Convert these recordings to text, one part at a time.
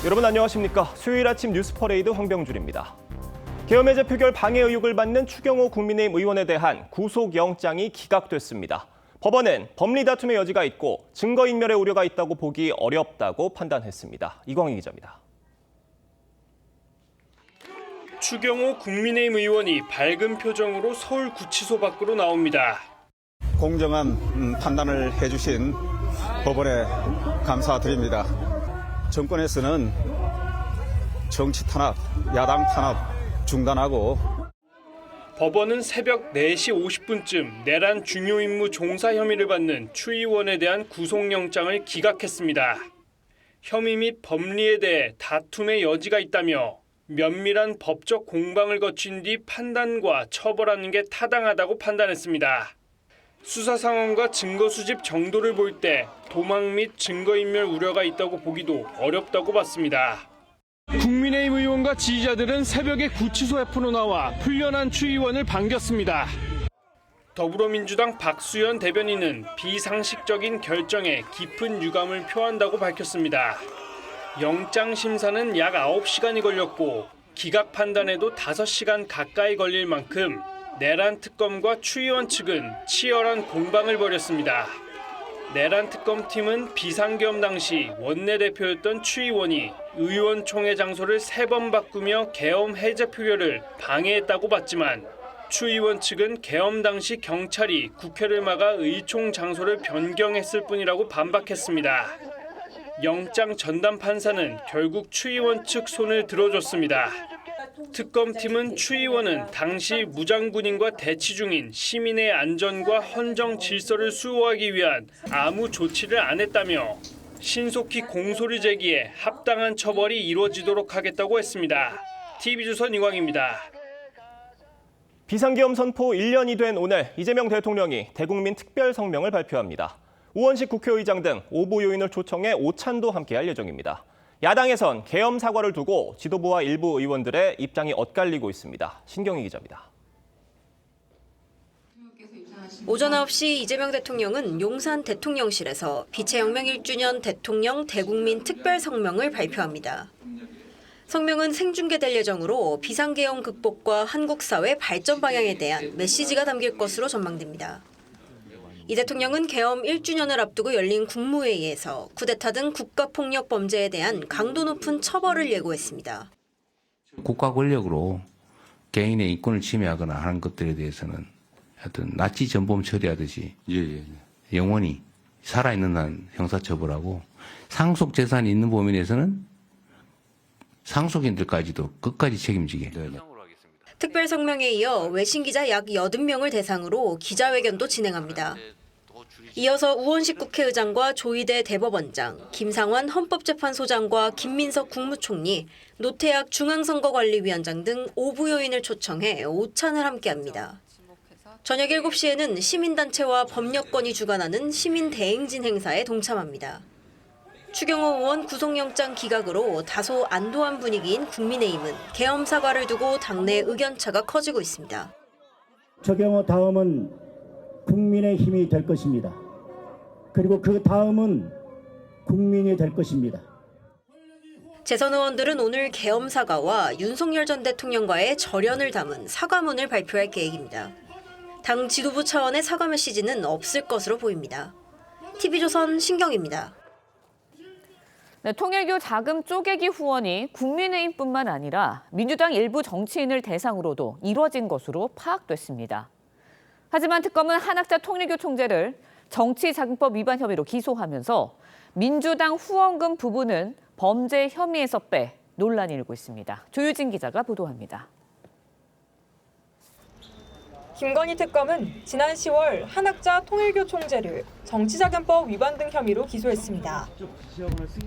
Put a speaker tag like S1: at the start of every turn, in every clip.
S1: 여러분 안녕하십니까? 수요일 아침 뉴스퍼레이드 황병준입니다. 계엄해제 표결 방해 의혹을 받는 추경호 국민의힘 의원에 대한 구속영장이 기각됐습니다. 법원은 법리 다툼의 여지가 있고 증거인멸의 우려가 있다고 보기 어렵다고 판단했습니다. 이광희 기자입니다.
S2: 추경호 국민의힘 의원이 밝은 표정으로 서울구치소 밖으로 나옵니다.
S3: 공정한 판단을 해주신 법원에 감사드립니다. 정권에서는 정치 탄압, 야당 탄압 중단하고
S2: 법원은 새벽 4시 50분쯤 내란 중요 임무 종사 혐의를 받는 추 의원에 대한 구속영장을 기각했습니다. 혐의 및 법리에 대해 다툼의 여지가 있다며 면밀한 법적 공방을 거친 뒤 판단과 처벌하는 게 타당하다고 판단했습니다. 수사 상황과 증거 수집 정도를 볼 때 도망 및 증거인멸 우려가 있다고 보기도 어렵다고 봤습니다. 국민의힘 의원과 지지자들은 새벽에 구치소 앞으로 나와 풀려난 추 의원을 반겼습니다. 더불어민주당 박수현 대변인은 비상식적인 결정에 깊은 유감을 표한다고 밝혔습니다. 영장 심사는 약 9시간이 걸렸고 기각 판단에도 5시간 가까이 걸릴 만큼 내란 특검과 추 의원 측은 치열한 공방을 벌였습니다. 내란 특검팀은 비상계엄 당시 원내대표였던 추 의원이 의원총회 장소를 3번 바꾸며 계엄 해제 표결을 방해했다고 봤지만 추 의원 측은 계엄 당시 경찰이 국회를 막아 의총 장소를 변경했을 뿐이라고 반박했습니다. 영장 전담 판사는 결국 추 의원 측 손을 들어줬습니다. 특검팀은 추 의원은 당시 무장군인과 대치 중인 시민의 안전과 헌정 질서를 수호하기 위한 아무 조치를 안 했다며 신속히 공소를 제기해 합당한 처벌이 이루어지도록 하겠다고 했습니다. TV조선 이광입니다.
S1: 비상계엄 선포 1년이 된 오늘 이재명 대통령이 대국민 특별 성명을 발표합니다. 우원식 국회의장 등 5부 요인을 초청해 오찬도 함께할 예정입니다. 야당에선 계엄 사과를 두고 지도부와 일부 의원들의 입장이 엇갈리고 있습니다. 신경희 기자입니다.
S4: 오전 9시 이재명 대통령은 용산 대통령실에서 비체혁명 1주년 대통령 대국민 특별 성명을 발표합니다. 성명은 생중계될 예정으로 비상계엄 극복과 한국 사회 발전 방향에 대한 메시지가 담길 것으로 전망됩니다. 이 대통령은 계엄 1주년을 앞두고 열린 국무회의에서 쿠데타 등 국가폭력 범죄에 대한 강도 높은 처벌을 예고했습니다.
S5: 국가 권력으로 개인의 인권을 침해하거나 하는 것들에 대해서는 하여튼 나치 전범 처리하듯이 영원히 살아있는 한 형사처벌하고 상속 재산이 있는 범위 내에서는 상속인들까지도 끝까지 책임지게.
S4: 특별 성명에 이어 외신 기자 약 80명을 대상으로 기자회견도 진행합니다. 이어서 우원식 국회의장과 조희대 대법원장, 김상환 헌법재판소장과 김민석 국무총리, 노태학 중앙선거관리위원장 등 5부 요인을 초청해 오찬을 함께합니다. 저녁 7시에는 시민단체와 법력권이 주관하는 시민대행진 행사에 동참합니다. 추경호 의원 구속영장 기각으로 다소 안도한 분위기인 국민의힘은 계엄 사과를 두고 당내 의견차가 커지고 있습니다.
S6: 추경호 다음은 국민의힘이 될 것입니다. 그리고 그 다음은 국민이 될 것입니다.
S4: 재선 의원들은 오늘 계엄 사과와 윤석열 전 대통령과의 절연을 담은 사과문을 발표할 계획입니다. 당 지도부 차원의 사과 메시지는 없을 것으로 보입니다. TV조선 신경입니다.
S7: 네, 통일교 자금 쪼개기 후원이 국민의힘뿐만 아니라 민주당 일부 정치인을 대상으로도 이뤄진 것으로 파악됐습니다. 하지만 특검은 한학자 통일교 총재를 정치자금법 위반 혐의로 기소하면서 민주당 후원금 부분은 범죄 혐의에서 빼 논란이 일고 있습니다. 조유진 기자가 보도합니다.
S8: 김건희 특검은 지난 10월 한학자 통일교 총재를 정치자금법 위반 등 혐의로 기소했습니다.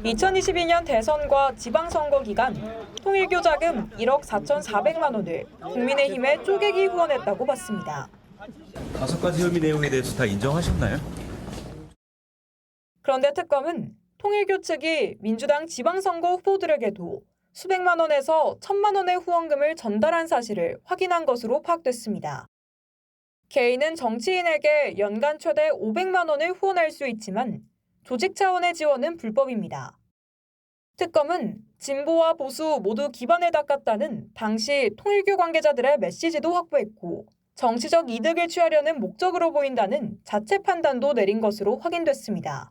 S8: 2022년 대선과 지방선거 기간 통일교 자금 1억 4,400만 원을 국민의힘에 쪼개기 후원했다고 봤습니다.
S9: 5가지 혐의 내용에 대해서 다 인정하셨나요?
S8: 그런데 특검은 통일교 측이 민주당 지방선거 후보들에게도 수백만 원에서 1,000만 원의 후원금을 전달한 사실을 확인한 것으로 파악됐습니다. 개인은 정치인에게 연간 최대 500만 원을 후원할 수 있지만 조직 차원의 지원은 불법입니다. 특검은 진보와 보수 모두 기반을 닦았다는 당시 통일교 관계자들의 메시지도 확보했고 정치적 이득을 취하려는 목적으로 보인다는 자체 판단도 내린 것으로 확인됐습니다.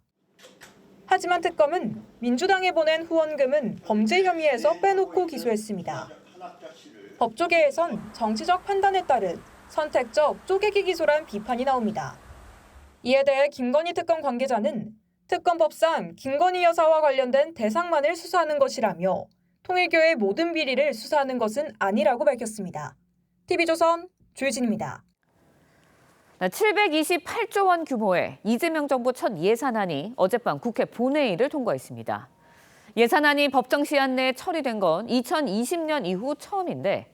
S8: 하지만 특검은 민주당에 보낸 후원금은 범죄 혐의에서 빼놓고 기소했습니다. 법조계에선 정치적 판단에 따른 선택적 쪼개기 기소란 비판이 나옵니다. 이에 대해 김건희 특검 관계자는 특검법상 김건희 여사와 관련된 대상만을 수사하는 것이라며 통일교의 모든 비리를 수사하는 것은 아니라고 밝혔습니다. TV조선 조유진입니다.
S7: 728조 원 규모의 이재명 정부 첫 예산안이 어젯밤 국회 본회의를 통과했습니다. 예산안이 법정 시한 내에 처리된 건 2020년 이후 처음인데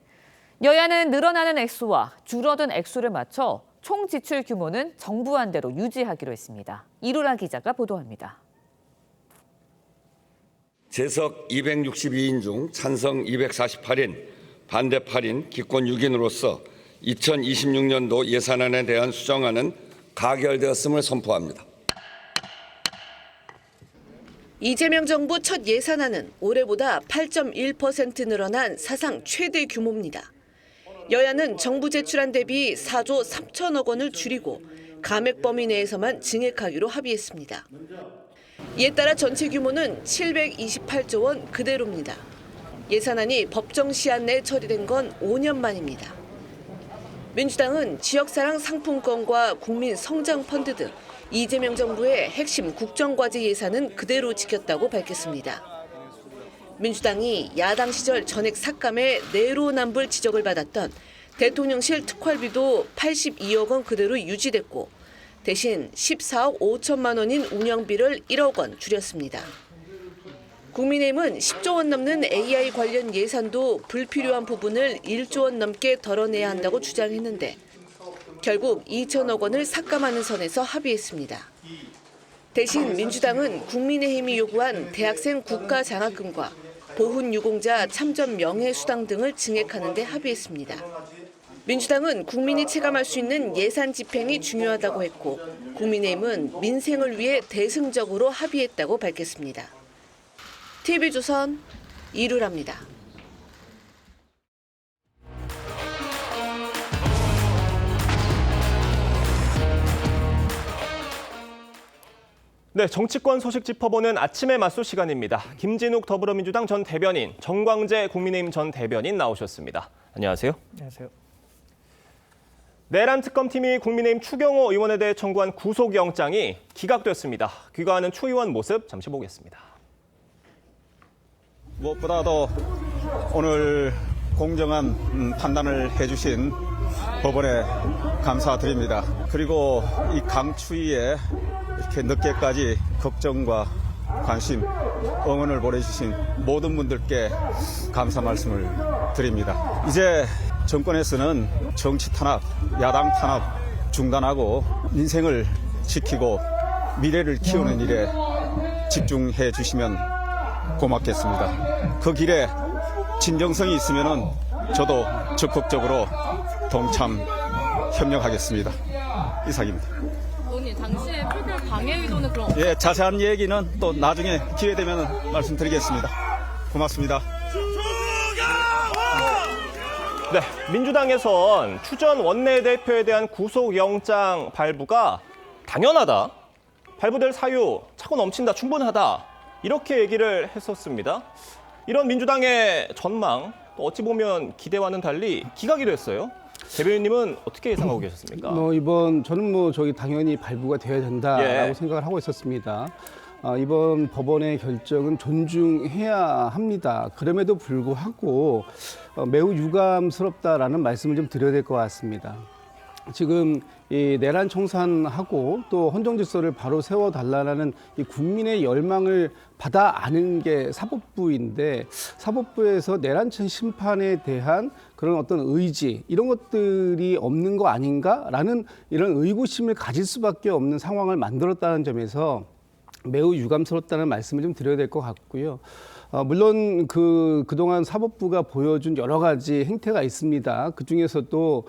S7: 여야는 늘어나는 액수와 줄어든 액수를 맞춰 총 지출 규모는 정부안대로 유지하기로 했습니다. 이루라 기자가 보도합니다.
S10: 재석 262인 중 찬성 248인, 반대 8인, 기권 6인으로서 2026년도 예산안에 대한 수정안은 가결되었음을 선포합니다.
S11: 이재명 정부 첫 예산안은 올해보다 8.1% 늘어난 사상 최대 규모입니다. 여야는 정부 제출안 대비 4조 3천억 원을 줄이고 감액 범위 내에서만 증액하기로 합의했습니다. 이에 따라 전체 규모는 728조 원 그대로입니다. 예산안이 법정 시한 내에 처리된 건 5년 만입니다. 민주당은 지역사랑 상품권과 국민 성장 펀드 등 이재명 정부의 핵심 국정과제 예산은 그대로 지켰다고 밝혔습니다. 민주당이 야당 시절 전액 삭감에 내로남불 지적을 받았던 대통령실 특활비도 82억 원 그대로 유지됐고 대신 14억 5천만 원인 운영비를 1억 원 줄였습니다. 국민의힘은 10조 원 넘는 AI 관련 예산도 불필요한 부분을 1조 원 넘게 덜어내야 한다고 주장했는데 결국 2천억 원을 삭감하는 선에서 합의했습니다. 대신 민주당은 국민의힘이 요구한 대학생 국가 장학금과 보훈 유공자 참전 명예수당 등을 증액하는 데 합의했습니다. 민주당은 국민이 체감할 수 있는 예산 집행이 중요하다고 했고 국민의힘은 민생을 위해 대승적으로 합의했다고 밝혔습니다. TV조선 이루라입니다.
S1: 네, 정치권 소식 짚어보는 아침의 맞소 시간입니다. 김진욱 더불어민주당 전 대변인, 정광재 국민의힘 전 대변인 나오셨습니다. 안녕하세요.
S12: 안녕하세요.
S1: 내란 특검팀이 국민의힘 추경호 의원에 대해 청구한 구속영장이 기각됐습니다. 귀가하는 추 의원 모습 잠시 보겠습니다.
S3: 무엇보다도 오늘 공정한 판단을 해주신 법원에 감사드립니다. 그리고 이 강추위에 이렇게 늦게까지 걱정과 관심, 응원을 보내주신 모든 분들께 감사 말씀을 드립니다. 이제 정권에서는 정치 탄압, 야당 탄압 중단하고 민생을 지키고 미래를 키우는 일에 집중해 주시면 고맙겠습니다. 그 길에 진정성이 있으면 저도 적극적으로 동참 협력하겠습니다. 이상입니다.
S13: 의원님, 당시에 표결 방해 의도는 그럼?
S3: 예, 자세한 얘기는 또 나중에 기회 되면 말씀드리겠습니다. 고맙습니다.
S1: 네, 민주당에선 추 전 원내대표에 대한 구속영장 발부가 당연하다, 발부될 사유 차고 넘친다, 충분하다 이렇게 얘기를 했었습니다. 이런 민주당의 전망, 또 어찌 보면 기대와는 달리 기각이 됐어요. 대변인님은 어떻게 예상하고 계셨습니까?
S12: 저는 당연히 발부가 되어야 된다라고 생각을 하고 있었습니다. 이번 법원의 결정은 존중해야 합니다. 그럼에도 불구하고 매우 유감스럽다라는 말씀을 좀 드려야 될 것 같습니다. 지금 이 내란 청산하고 또 헌정 질서를 바로 세워달라는 이 국민의 열망을 받아 안은 게 사법부인데, 사법부에서 내란 심판에 대한 그런 어떤 의지, 이런 것들이 없는 거 아닌가라는 이런 의구심을 가질 수밖에 없는 상황을 만들었다는 점에서 매우 유감스럽다는 말씀을 좀 드려야 될 것 같고요. 물론 그동안 사법부가 보여준 여러 가지 행태가 있습니다. 그중에서도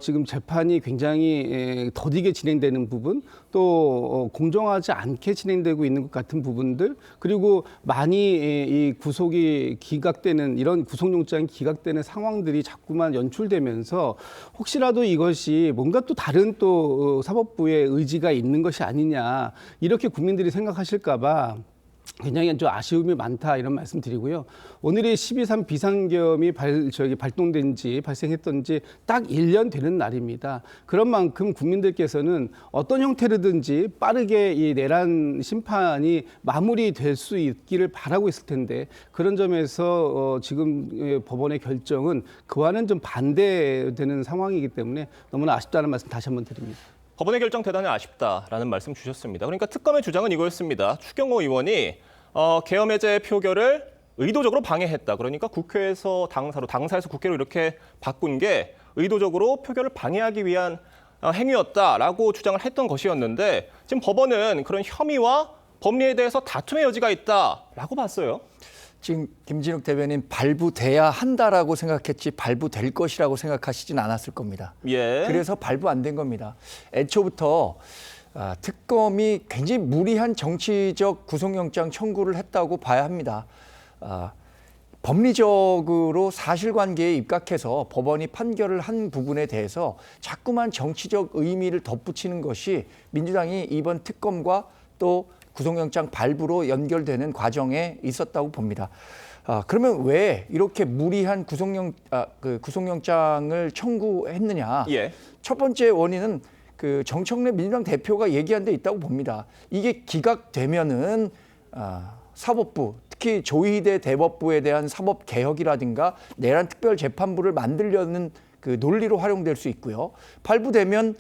S12: 지금 재판이 굉장히 더디게 진행되는 부분, 또 공정하지 않게 진행되고 있는 것 같은 부분들, 그리고 많이 이 구속이 기각되는, 이런 구속영장이 기각되는 상황들이 자꾸만 연출되면서 혹시라도 이것이 뭔가 또 다른 또 사법부의 의지가 있는 것이 아니냐, 이렇게 국민들이 생각하실까 봐 굉장히 좀 아쉬움이 많다, 이런 말씀 드리고요. 오늘이 12.3 비상계엄이 발생했던 지 딱 1년 되는 날입니다. 그런 만큼 국민들께서는 어떤 형태로든지 빠르게 이 내란 심판이 마무리될 수 있기를 바라고 있을 텐데, 그런 점에서 지금 법원의 결정은 그와는 좀 반대되는 상황이기 때문에 너무나 아쉽다는 말씀 다시 한번 드립니다.
S1: 법원의 결정 대단히 아쉽다라는 말씀 주셨습니다. 그러니까 특검의 주장은 이거였습니다. 추경호 의원이 계엄 해제 표결을 의도적으로 방해했다. 그러니까 국회에서 당사에서 국회로 이렇게 바꾼 게 의도적으로 표결을 방해하기 위한 행위였다라고 주장을 했던 것이었는데, 지금 법원은 그런 혐의와 법리에 대해서 다툼의 여지가 있다라고 봤어요.
S14: 지금 김진욱 대변인 발부돼야 한다라고 생각했지 발부될 것이라고 생각하시진 않았을 겁니다.
S1: 예.
S14: 그래서 발부 안 된 겁니다. 애초부터 특검이 굉장히 무리한 정치적 구속영장 청구를 했다고 봐야 합니다. 법리적으로 사실관계에 입각해서 법원이 판결을 한 부분에 대해서 자꾸만 정치적 의미를 덧붙이는 것이 민주당이 이번 특검과 또 구속영장 발부로 연결되는 과정에 있었다고 봅니다. 그러면 왜 이렇게 무리한 구속영장을 청구했느냐?
S1: 예.
S14: 첫 번째 원인은 정청래 민주당 대표가 얘기한 데 있다고 봅니다. 이게 기각되면은 사법부, 특히 조희대 대법부에 대한 사법 개혁이라든가 내란 특별재판부를 만들려는 논리로 활용될 수 있고요. 발부되면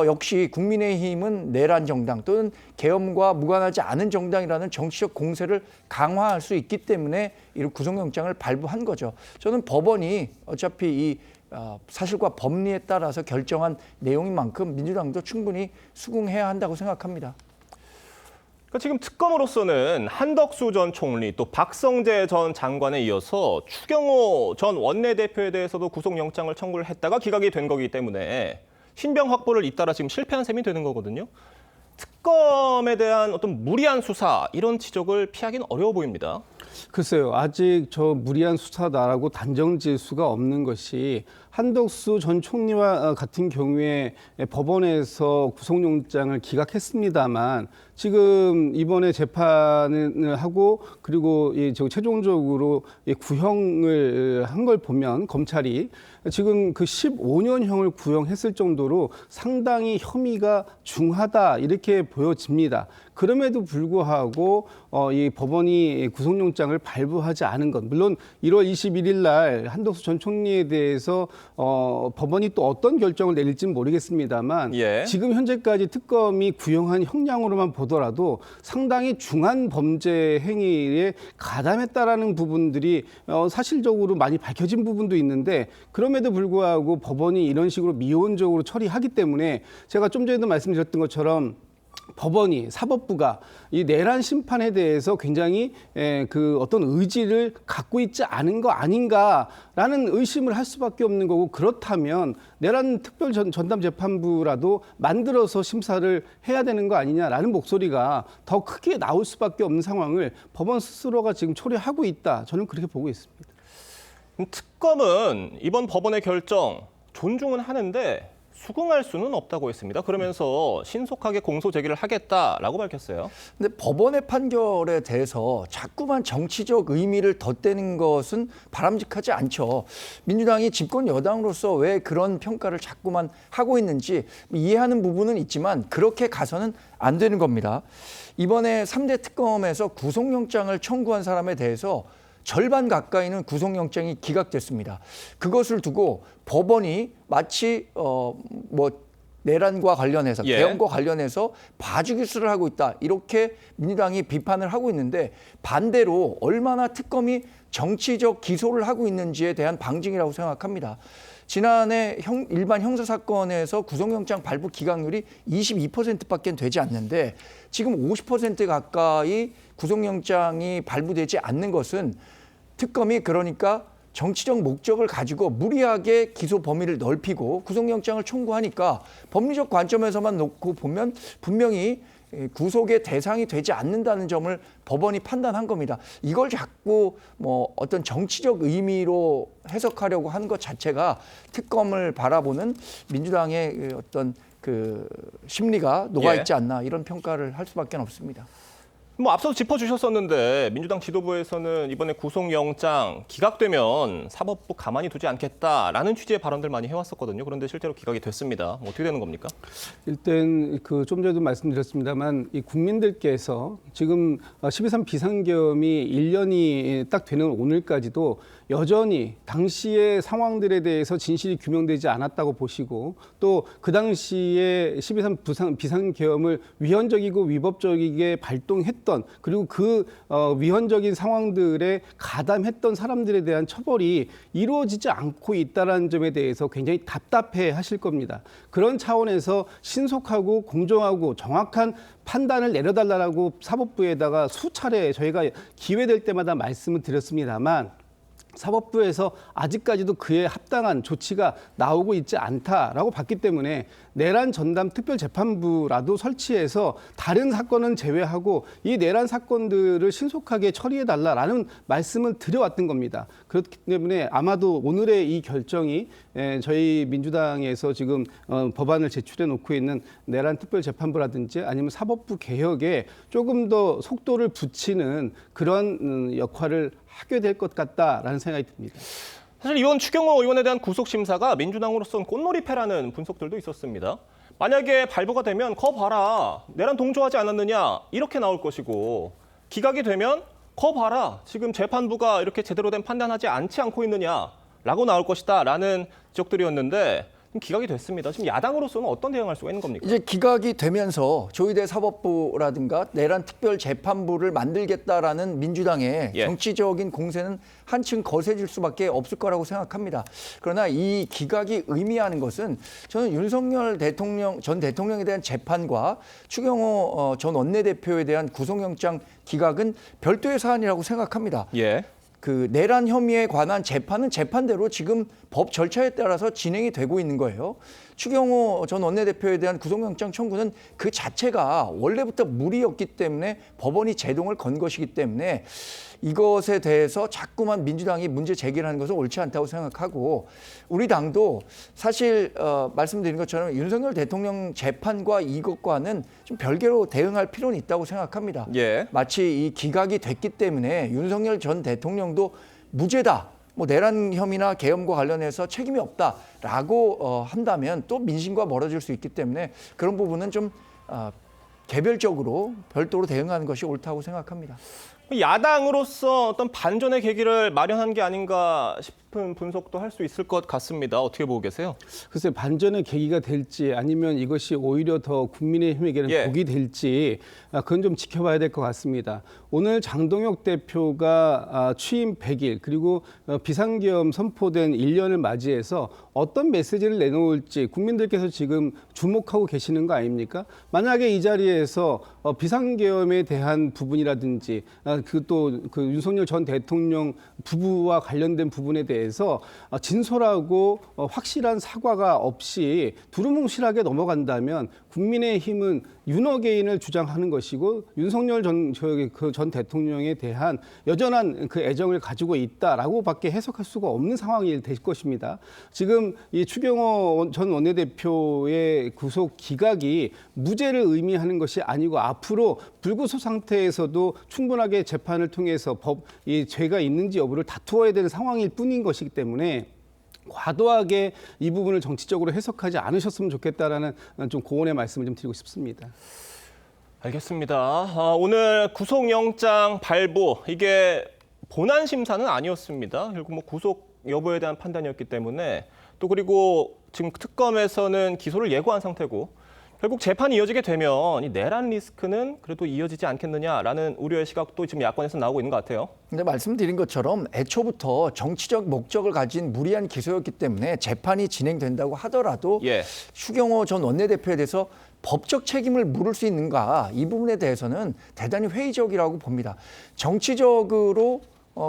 S14: 역시 국민의힘은 내란 정당 또는 계엄과 무관하지 않은 정당이라는 정치적 공세를 강화할 수 있기 때문에 이런 구속영장을 발부한 거죠. 저는 법원이 어차피 이 사실과 법리에 따라서 결정한 내용인 만큼 민주당도 충분히 수긍해야 한다고 생각합니다.
S1: 그러니까 지금 특검으로서는 한덕수 전 총리 또 박성재 전 장관에 이어서 추경호 전 원내대표에 대해서도 구속영장을 청구를 했다가 기각이 된 거기 때문에 신병 확보를 잇따라 지금 실패한 셈이 되는 거거든요. 특검에 대한 어떤 무리한 수사, 이런 지적을 피하기는 어려워 보입니다.
S12: 글쎄요, 아직 저 무리한 수사다라고 단정 지을 수가 없는 것이, 한덕수 전 총리와 같은 경우에 법원에서 구속영장을 기각했습니다만 지금 이번에 재판을 하고 그리고 최종적으로 구형을 한 걸 보면 검찰이 지금 그 15년형을 구형했을 정도로 상당히 혐의가 중하다, 이렇게 보여집니다. 그럼에도 불구하고 이 법원이 구속영장을 발부하지 않은 것, 물론 1월 21일 날 한덕수 전 총리에 대해서 법원이 또 어떤 결정을 내릴지는 모르겠습니다만
S1: 예.
S12: 지금 현재까지 특검이 구형한 형량으로만 보더라도 상당히 중한 범죄 행위에 가담했다라는 부분들이 사실적으로 많이 밝혀진 부분도 있는데, 그럼에도 불구하고 법원이 이런 식으로 미온적으로 처리하기 때문에 제가 좀 전에도 말씀드렸던 것처럼 법원이, 사법부가 이 내란 심판에 대해서 굉장히 어떤 의지를 갖고 있지 않은 거 아닌가라는 의심을 할 수밖에 없는 거고, 그렇다면 내란 특별 전담재판부라도 만들어서 심사를 해야 되는 거 아니냐라는 목소리가 더 크게 나올 수밖에 없는 상황을 법원 스스로가 지금 초래하고 있다. 저는 그렇게 보고 있습니다.
S1: 특검은 이번 법원의 결정 존중은 하는데 수긍할 수는 없다고 했습니다. 그러면서 신속하게 공소 제기를 하겠다라고 밝혔어요.
S14: 근데 법원의 판결에 대해서 자꾸만 정치적 의미를 덧대는 것은 바람직하지 않죠. 민주당이 집권 여당으로서 왜 그런 평가를 자꾸만 하고 있는지 이해하는 부분은 있지만 그렇게 가서는 안 되는 겁니다. 이번에 3대 특검에서 구속영장을 청구한 사람에 대해서 절반 가까이는 구속영장이 기각됐습니다. 그것을 두고 법원이 마치 내란과 관련해서, 계엄과 관련해서 봐주기 수를 하고 있다, 이렇게 민주당이 비판을 하고 있는데, 반대로 얼마나 특검이 정치적 기소를 하고 있는지에 대한 방증이라고 생각합니다. 지난해 일반 형사 사건에서 구속영장 발부 기각률이 22%밖에 되지 않는데 지금 50% 가까이 구속영장이 발부되지 않는 것은 특검이 그러니까 정치적 목적을 가지고 무리하게 기소 범위를 넓히고 구속영장을 청구하니까 법리적 관점에서만 놓고 보면 분명히 구속의 대상이 되지 않는다는 점을 법원이 판단한 겁니다. 이걸 자꾸 뭐 어떤 정치적 의미로 해석하려고 하는 것 자체가 특검을 바라보는 민주당의 어떤 그 심리가 녹아있지 않나 이런 평가를 할 수밖에 없습니다.
S1: 뭐 앞서도 짚어주셨었는데 민주당 지도부에서는 이번에 구속영장 기각되면 사법부 가만히 두지 않겠다라는 취지의 발언들 많이 해왔었거든요. 그런데 실제로 기각이 됐습니다. 어떻게 되는 겁니까?
S12: 일단 좀 전에도 말씀드렸습니다만 이 국민들께서 지금 12.3 비상계엄이 1년이 딱 되는 오늘까지도 여전히 당시의 상황들에 대해서 진실이 규명되지 않았다고 보시고 또 그 당시에 12.3 비상계엄을 위헌적이고 위법적이게 발동했던 그리고 그 위헌적인 상황들에 가담했던 사람들에 대한 처벌이 이루어지지 않고 있다는 점에 대해서 굉장히 답답해 하실 겁니다. 그런 차원에서 신속하고 공정하고 정확한 판단을 내려달라고 사법부에다가 수차례 저희가 기회될 때마다 말씀을 드렸습니다만 사법부에서 아직까지도 그에 합당한 조치가 나오고 있지 않다라고 봤기 때문에 내란 전담 특별재판부라도 설치해서 다른 사건은 제외하고 이 내란 사건들을 신속하게 처리해달라라는 말씀을 드려왔던 겁니다. 그렇기 때문에 아마도 오늘의 이 결정이 저희 민주당에서 지금 법안을 제출해 놓고 있는 내란 특별재판부라든지 아니면 사법부 개혁에 조금 더 속도를 붙이는 그런 역할을 하게 될 것 같다라는 생각이 듭니다.
S1: 사실 이번 추경호 의원에 대한 구속심사가 민주당으로서는 꽃놀이패라는 분석들도 있었습니다. 만약에 발부가 되면 거 봐라, 내란 동조하지 않았느냐 이렇게 나올 것이고 기각이 되면 거 봐라, 지금 재판부가 이렇게 제대로 된 판단하지 않고 있느냐라고 나올 것이다 라는 지적들이었는데 기각이 됐습니다. 지금 야당으로서는 어떤 대응할 수가 있는 겁니까?
S14: 이제 기각이 되면서 조희대 사법부라든가 내란 특별재판부를 만들겠다라는 민주당의 정치적인 공세는 한층 거세질 수밖에 없을 거라고 생각합니다. 그러나 이 기각이 의미하는 것은 저는 윤석열 전 대통령에 대한 재판과 추경호 전 원내대표에 대한 구속영장 기각은 별도의 사안이라고 생각합니다. 그 내란 혐의에 관한 재판은 재판대로 지금 법 절차에 따라서 진행이 되고 있는 거예요. 추경호 전 원내대표에 대한 구속영장 청구는 그 자체가 원래부터 무리였기 때문에 법원이 제동을 건 것이기 때문에 이것에 대해서 자꾸만 민주당이 문제 제기를 하는 것은 옳지 않다고 생각하고 우리 당도 사실 말씀드린 것처럼 윤석열 대통령 재판과 이것과는 좀 별개로 대응할 필요는 있다고 생각합니다. 마치 이 기각이 됐기 때문에 윤석열 전 대통령도 무죄다. 뭐 내란 혐의나 계엄과 관련해서 책임이 없다라고 한다면 또 민심과 멀어질 수 있기 때문에 그런 부분은 좀 개별적으로 별도로 대응하는 것이 옳다고 생각합니다.
S1: 야당으로서 어떤 반전의 계기를 마련한 게 아닌가 싶은 분석도 할 수 있을 것 같습니다. 어떻게 보고 계세요?
S12: 글쎄 반전의 계기가 될지 아니면 이것이 오히려 더 국민의힘에게는 복이 될지 그건 좀 지켜봐야 될 것 같습니다. 오늘 장동혁 대표가 취임 100일 그리고 비상계엄 선포된 1년을 맞이해서 어떤 메시지를 내놓을지 국민들께서 지금 주목하고 계시는 거 아닙니까? 만약에 이 자리에서 비상계엄에 대한 부분이라든지 그 윤석열 전 대통령 부부와 관련된 부분에 대해서 진솔하고 확실한 사과가 없이 두루뭉실하게 넘어간다면 국민의힘은 윤어게인을 주장하는 것이고 윤석열 전 대통령에 대한 여전한 그 애정을 가지고 있다라고밖에 해석할 수가 없는 상황이 될 것입니다. 지금 이 추경호 전 원내대표의 구속 기각이 무죄를 의미하는 것이 아니고 앞으로 불구속 상태에서도 충분하게 재판을 통해서 이 죄가 있는지 여부를 다투어야 되는 상황일 뿐인 것이기 때문에 과도하게 이 부분을 정치적으로 해석하지 않으셨으면 좋겠다라는 좀 고언의 말씀을 좀 드리고 싶습니다.
S1: 알겠습니다. 오늘 구속영장 발부 이게 본안 심사는 아니었습니다. 결국 뭐 구속 여부에 대한 판단이었기 때문에 또 그리고 지금 특검에서는 기소를 예고한 상태고 결국 재판이 이어지게 되면 이 내란 리스크는 그래도 이어지지 않겠느냐라는 우려의 시각도 지금 야권에서 나오고 있는 것 같아요.
S14: 근데 말씀드린 것처럼 애초부터 정치적 목적을 가진 무리한 기소였기 때문에 재판이 진행된다고 하더라도 추경호 전 원내대표에 대해서 법적 책임을 물을 수 있는가, 이 부분에 대해서는 대단히 회의적이라고 봅니다. 정치적으로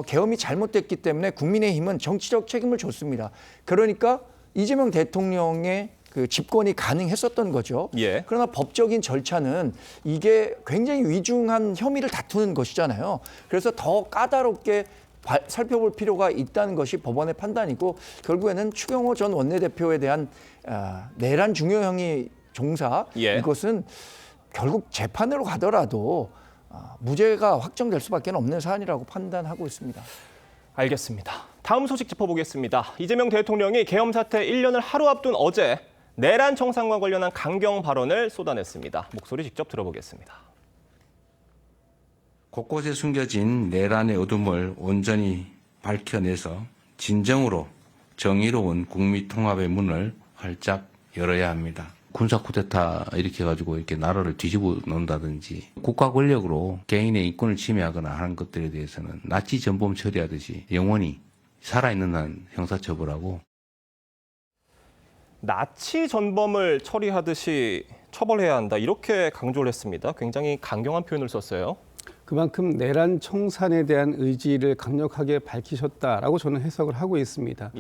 S14: 계엄이 잘못됐기 때문에 국민의힘은 정치적 책임을 줬습니다. 그러니까 이재명 대통령의 그 집권이 가능했었던 거죠. 그러나 법적인 절차는 이게 굉장히 위중한 혐의를 다투는 것이잖아요. 그래서 더 까다롭게 살펴볼 필요가 있다는 것이 법원의 판단이고, 결국에는 추경호 전 원내대표에 대한 내란 중요형이 종사, 이것은 결국 재판으로 가더라도 무죄가 확정될 수밖에 없는 사안이라고 판단하고 있습니다.
S1: 알겠습니다. 다음 소식 짚어보겠습니다. 이재명 대통령이 계엄 사태 1년을 하루 앞둔 어제 내란 청산과 관련한 강경 발언을 쏟아냈습니다. 목소리 직접 들어보겠습니다.
S5: 곳곳에 숨겨진 내란의 어둠을 온전히 밝혀내서 진정으로 정의로운 국민 통합의 문을 활짝 열어야 합니다. 군사 쿠데타 일으켜가지고 이렇게 나라를 뒤집어 놓는다든지 국가 권력으로 개인의 인권을 침해하거나 하는 것들에 대해서는 나치 전범 처리하듯이 영원히 살아있는 한 형사처벌하고,
S1: 나치 전범을 처리하듯이 처벌해야 한다, 이렇게 강조를 했습니다. 굉장히 강경한 표현을 썼어요.
S12: 그만큼 내란 청산에 대한 의지를 강력하게 밝히셨다라고 저는 해석을 하고 있습니다.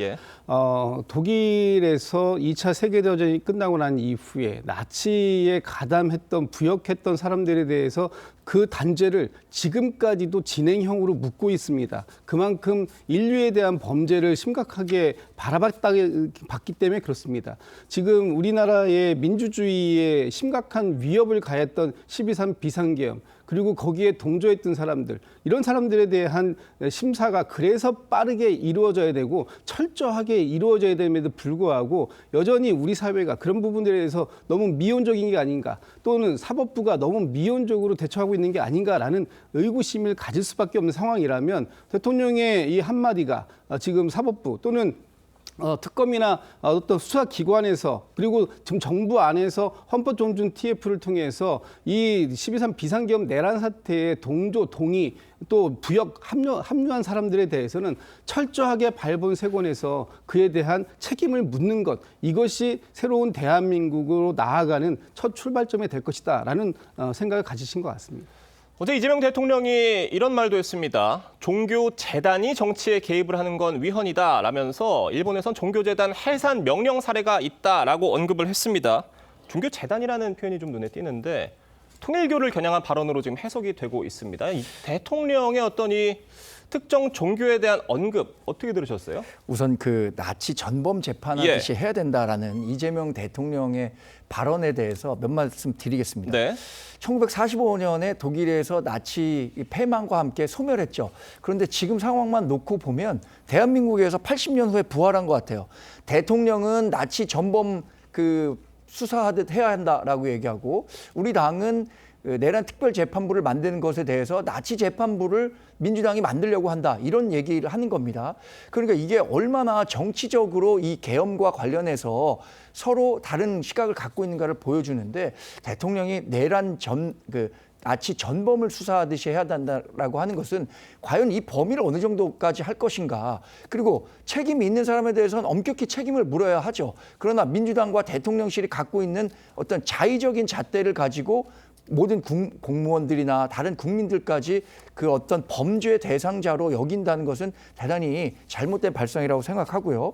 S12: 독일에서 2차 세계대전이 끝나고 난 이후에 나치에 가담했던, 부역했던 사람들에 대해서 그 단죄를 지금까지도 진행형으로 묻고 있습니다. 그만큼 인류에 대한 범죄를 심각하게 바라봤기 때문에 그렇습니다. 지금 우리나라의 민주주의에 심각한 위협을 가했던 12.3 비상계엄, 그리고 거기에 동조했던 사람들, 이런 사람들에 대한 심사가 그래서 빠르게 이루어져야 되고 철저하게 이루어져야 됨에도 불구하고 여전히 우리 사회가 그런 부분들에 대해서 너무 미온적인 게 아닌가, 또는 사법부가 너무 미온적으로 대처하고 있는 게 아닌가라는 의구심을 가질 수밖에 없는 상황이라면, 대통령의 이 한마디가 지금 사법부 또는 특검이나 어떤 수사기관에서, 그리고 지금 정부 안에서 헌법존중 TF를 통해서 이 12.3 비상계엄 내란 사태에 동조, 동의, 또 부역, 합류한 사람들에 대해서는 철저하게 발본색원해서 그에 대한 책임을 묻는 것, 이것이 새로운 대한민국으로 나아가는 첫 출발점이 될 것이다라는 생각을 가지신 것 같습니다.
S1: 어제 이재명 대통령이 이런 말도 했습니다. 종교재단이 정치에 개입을 하는 건 위헌이다라면서 일본에선 종교재단 해산 명령 사례가 있다라고 언급을 했습니다. 종교재단이라는 표현이 좀 눈에 띄는데 통일교를 겨냥한 발언으로 지금 해석이 되고 있습니다. 이 대통령의 어떤 이 특정 종교에 대한 언급 어떻게 들으셨어요?
S14: 우선 그 나치 전범 재판하듯이 해야 된다라는 이재명 대통령의 발언에 대해서 몇 말씀 드리겠습니다. 1945년에 독일에서 나치 패망과 함께 소멸했죠. 그런데 지금 상황만 놓고 보면 대한민국에서 80년 후에 부활한 것 같아요. 대통령은 나치 전범 수사하듯 해야 한다라고 얘기하고, 우리 당은 내란 특별재판부를 만드는 것에 대해서 나치 재판부를 민주당이 만들려고 한다, 이런 얘기를 하는 겁니다. 그러니까 이게 얼마나 정치적으로 이 계엄과 관련해서 서로 다른 시각을 갖고 있는가를 보여주는데, 대통령이 내란 나치 전범을 수사하듯이 해야 한다라고 하는 것은 과연 이 범위를 어느 정도까지 할 것인가, 그리고 책임이 있는 사람에 대해서는 엄격히 책임을 물어야 하죠. 그러나 민주당과 대통령실이 갖고 있는 어떤 자의적인 잣대를 가지고 모든 공무원들이나 다른 국민들까지 그 어떤 범죄 대상자로 여긴다는 것은 대단히 잘못된 발상이라고 생각하고요.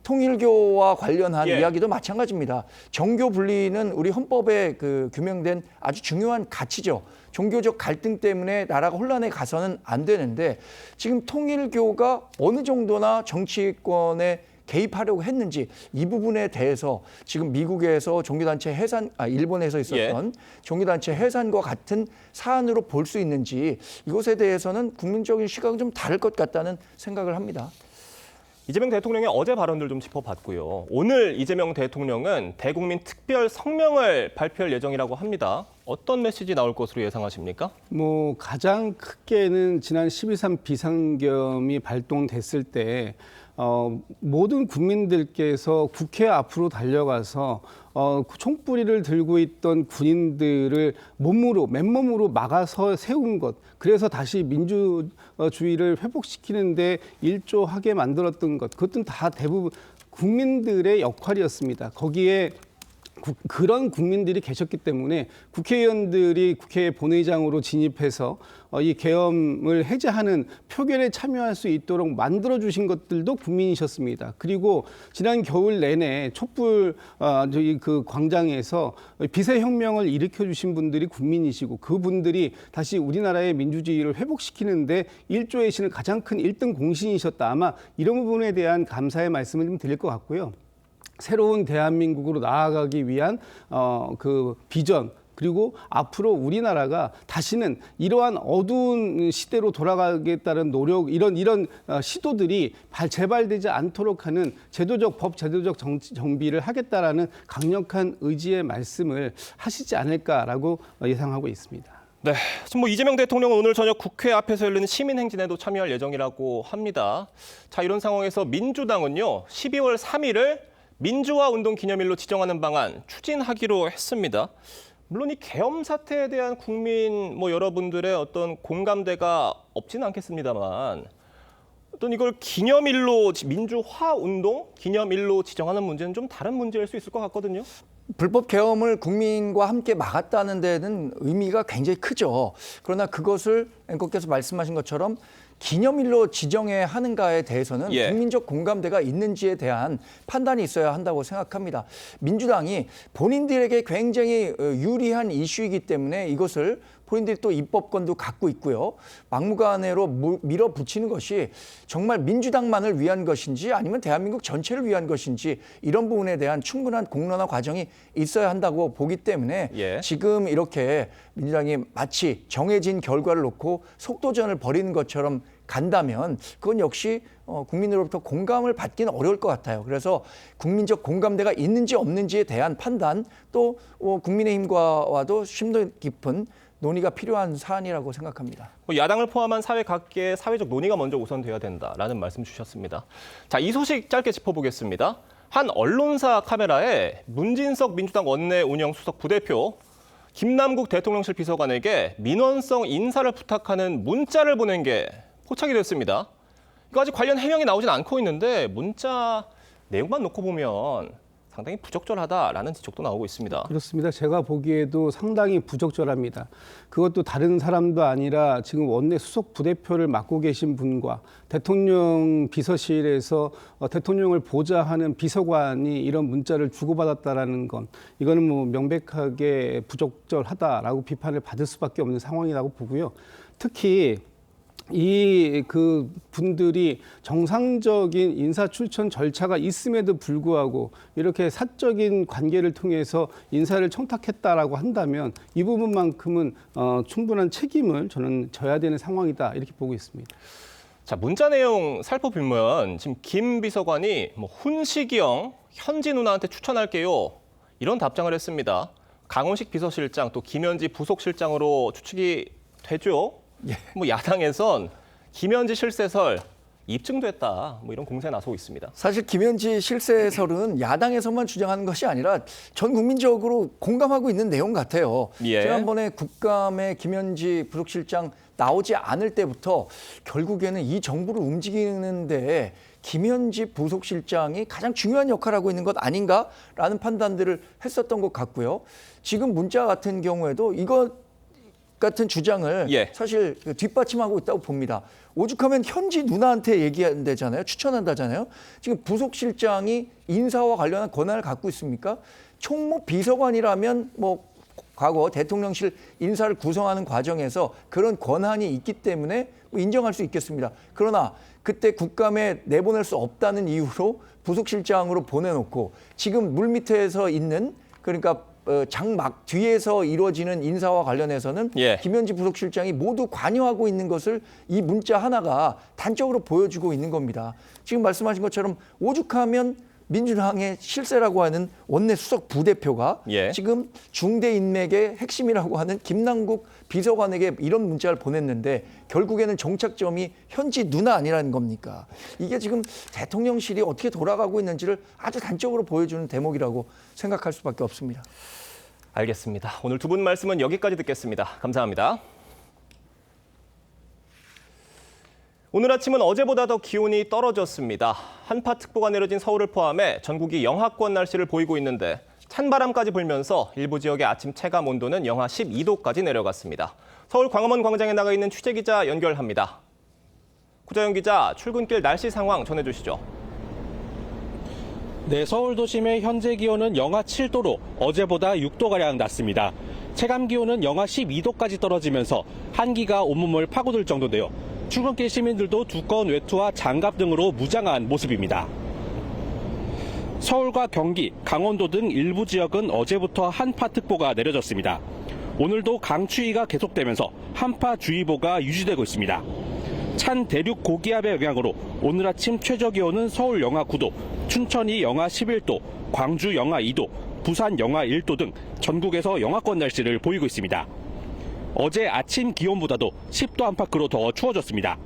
S14: 통일교와 관련한 이야기도 마찬가지입니다. 정교 분리는 우리 헌법에 규명된 아주 중요한 가치죠. 종교적 갈등 때문에 나라가 혼란에 가서는 안 되는데, 지금 통일교가 어느 정도나 정치권에 개입하려고 했는지, 이 부분에 대해서 지금 미국에서 종교단체 해산, 일본에서 있었던 종교단체 해산과 같은 사안으로 볼 수 있는지, 이것에 대해서는 국민적인 시각은 좀 다를 것 같다는 생각을 합니다.
S1: 이재명 대통령의 어제 발언들 좀 짚어봤고요. 오늘 이재명 대통령은 대국민 특별 성명을 발표할 예정이라고 합니다. 어떤 메시지 나올 것으로 예상하십니까?
S12: 가장 크게는 지난 12.3 비상계엄이 발동됐을 때 모든 국민들께서 국회 앞으로 달려가서 총뿌리를 들고 있던 군인들을 맨몸으로 막아서 세운 것, 그래서 다시 민주주의를 회복시키는데 일조하게 만들었던 것, 그것은 다 대부분 국민들의 역할이었습니다. 거기에 그런 국민들이 계셨기 때문에 국회의원들이 국회 본회의장으로 진입해서 이 계엄을 해제하는 표결에 참여할 수 있도록 만들어주신 것들도 국민이셨습니다. 그리고 지난 겨울 내내 촛불 그 광장에서 비세혁명을 일으켜주신 분들이 국민이시고 그분들이 다시 우리나라의 민주주의를 회복시키는데 일조하시는 가장 큰 1등 공신이셨다. 아마 이런 부분에 대한 감사의 말씀을 좀 드릴 것 같고요. 새로운 대한민국으로 나아가기 위한 그 비전, 그리고 앞으로 우리나라가 다시는 이러한 어두운 시대로 돌아가겠다는 노력, 이런 시도들이 재발되지 않도록 하는 제도적 정비를 하겠다라는 강력한 의지의 말씀을 하시지 않을까라고 예상하고 있습니다.
S1: 네, 지금 이재명 대통령은 오늘 저녁 국회 앞에서 열리는 시민행진에도 참여할 예정이라고 합니다. 자, 이런 상황에서 민주당은요, 12월 3일을 민주화 운동 기념일로 지정하는 방안 추진하기로 했습니다. 물론 이 계엄 사태에 대한 국민 여러분들의 어떤 공감대가 없지는 않겠습니다만 어떤 이걸 기념일로 민주화 운동 기념일로 지정하는 문제는 좀 다른 문제일 수 있을 것 같거든요.
S14: 불법 계엄을 국민과 함께 막았다는 데는 의미가 굉장히 크죠. 그러나 그것을 앵커께서 말씀하신 것처럼 기념일로 지정해야 하는가에 대해서는 국민적 공감대가 있는지에 대한 판단이 있어야 한다고 생각합니다. 민주당이 본인들에게 굉장히 유리한 이슈이기 때문에 이것을 본인들이 또 입법권도 갖고 있고요. 막무가내로 밀어붙이는 것이 정말 민주당만을 위한 것인지 아니면 대한민국 전체를 위한 것인지 이런 부분에 대한 충분한 공론화 과정이 있어야 한다고 보기 때문에 지금 이렇게 민주당이 마치 정해진 결과를 놓고 속도전을 벌이는 것처럼 간다면 그건 역시 국민으로부터 공감을 받기는 어려울 것 같아요. 그래서 국민적 공감대가 있는지 없는지에 대한 판단 또 국민의힘과도 심도 깊은 논의가 필요한 사안이라고 생각합니다.
S1: 야당을 포함한 사회 각계의 사회적 논의가 먼저 우선돼야 된다라는 말씀 주셨습니다. 자, 이 소식 짧게 짚어보겠습니다. 한 언론사 카메라에 문진석 민주당 원내 운영 수석 부대표 김남국 대통령실 비서관에게 민원성 인사를 부탁하는 문자를 보낸 게 포착이 됐습니다. 이거 아직 관련 해명이 나오진 않고 있는데 문자 내용만 놓고 보면 상당히 부적절하다라는 지적도 나오고 있습니다.
S12: 그렇습니다. 제가 보기에도 상당히 부적절합니다. 그것도 다른 사람도 아니라 지금 원내 수석 부대표를 맡고 계신 분과 대통령 비서실에서 대통령을 보좌하는 비서관이 이런 문자를 주고받았다라는 건 이거는 명백하게 부적절하다라고 비판을 받을 수밖에 없는 상황이라고 보고요. 특히 그 분들이 정상적인 인사 출천 절차가 있음에도 불구하고 이렇게 사적인 관계를 통해서 인사를 청탁했다라고 한다면 이 부분만큼은 충분한 책임을 저는 져야 되는 상황이다 이렇게 보고 있습니다.
S1: 자, 문자 내용 살펴보면 지금 김 비서관이 훈시경 현지 누나한테 추천할게요 이런 답장을 했습니다. 강훈식 비서실장 또 김현지 부속실장으로 추측이 되죠. 야당에선 김현지 실세설 입증됐다 이런 공세에 나서고 있습니다.
S14: 사실 김현지 실세설은 야당에서만 주장하는 것이 아니라 전 국민적으로 공감하고 있는 내용 같아요. 지난번에 국감에 김현지 부속실장 나오지 않을 때부터 결국에는 이 정부를 움직이는데 김현지 부속실장이 가장 중요한 역할을 하고 있는 것 아닌가라는 판단들을 했었던 것 같고요. 지금 문자 같은 경우에도 이거 같은 주장을 사실 뒷받침하고 있다고 봅니다. 오죽하면 현지 누나한테 얘기한다잖아요. 추천한다잖아요. 지금 부속실장이 인사와 관련한 권한을 갖고 있습니까? 총무 비서관이라면 과거 대통령실 인사를 구성하는 과정에서 그런 권한이 있기 때문에 인정할 수 있겠습니다. 그러나 그때 국감에 내보낼 수 없다는 이유로 부속실장으로 보내놓고 지금 물밑에서 있는 그러니까 장막 뒤에서 이루어지는 인사와 관련해서는 김현지 부속실장이 모두 관여하고 있는 것을 이 문자 하나가 단적으로 보여주고 있는 겁니다. 지금 말씀하신 것처럼 오죽하면 민주당의 실세라고 하는 원내 수석 부대표가 지금 중대 인맥의 핵심이라고 하는 김남국 비서관에게 이런 문자를 보냈는데 결국에는 정착점이 현지 누나 아니라는 겁니까? 이게 지금 대통령실이 어떻게 돌아가고 있는지를 아주 단적으로 보여주는 대목이라고 생각할 수밖에 없습니다.
S1: 알겠습니다. 오늘 두 분 말씀은 여기까지 듣겠습니다. 감사합니다. 오늘 아침은 어제보다 더 기온이 떨어졌습니다. 한파특보가 내려진 서울을 포함해 전국이 영하권 날씨를 보이고 있는데 찬바람까지 불면서 일부 지역의 아침 체감 온도는 영하 12도까지 내려갔습니다. 서울 광화문 광장에 나가 있는 취재기자 연결합니다. 구자영 기자, 출근길 날씨 상황 전해주시죠.
S15: 네, 서울 도심의 현재 기온은 영하 7도로 어제보다 6도가량 낮습니다. 체감 기온은 영하 12도까지 떨어지면서 한기가 온몸을 파고들 정도인데요. 출근길 시민들도 두꺼운 외투와 장갑 등으로 무장한 모습입니다. 서울과 경기, 강원도 등 일부 지역은 어제부터 한파특보가 내려졌습니다. 오늘도 강추위가 계속되면서 한파주의보가 유지되고 있습니다. 찬 대륙 고기압의 영향으로 오늘 아침 최저기온은 서울 영하 9도, 춘천이 영하 11도, 광주 영하 2도, 부산 영하 1도 등 전국에서 영하권 날씨를 보이고 있습니다. 어제 아침 기온보다도 10도 안팎으로 더 추워졌습니다.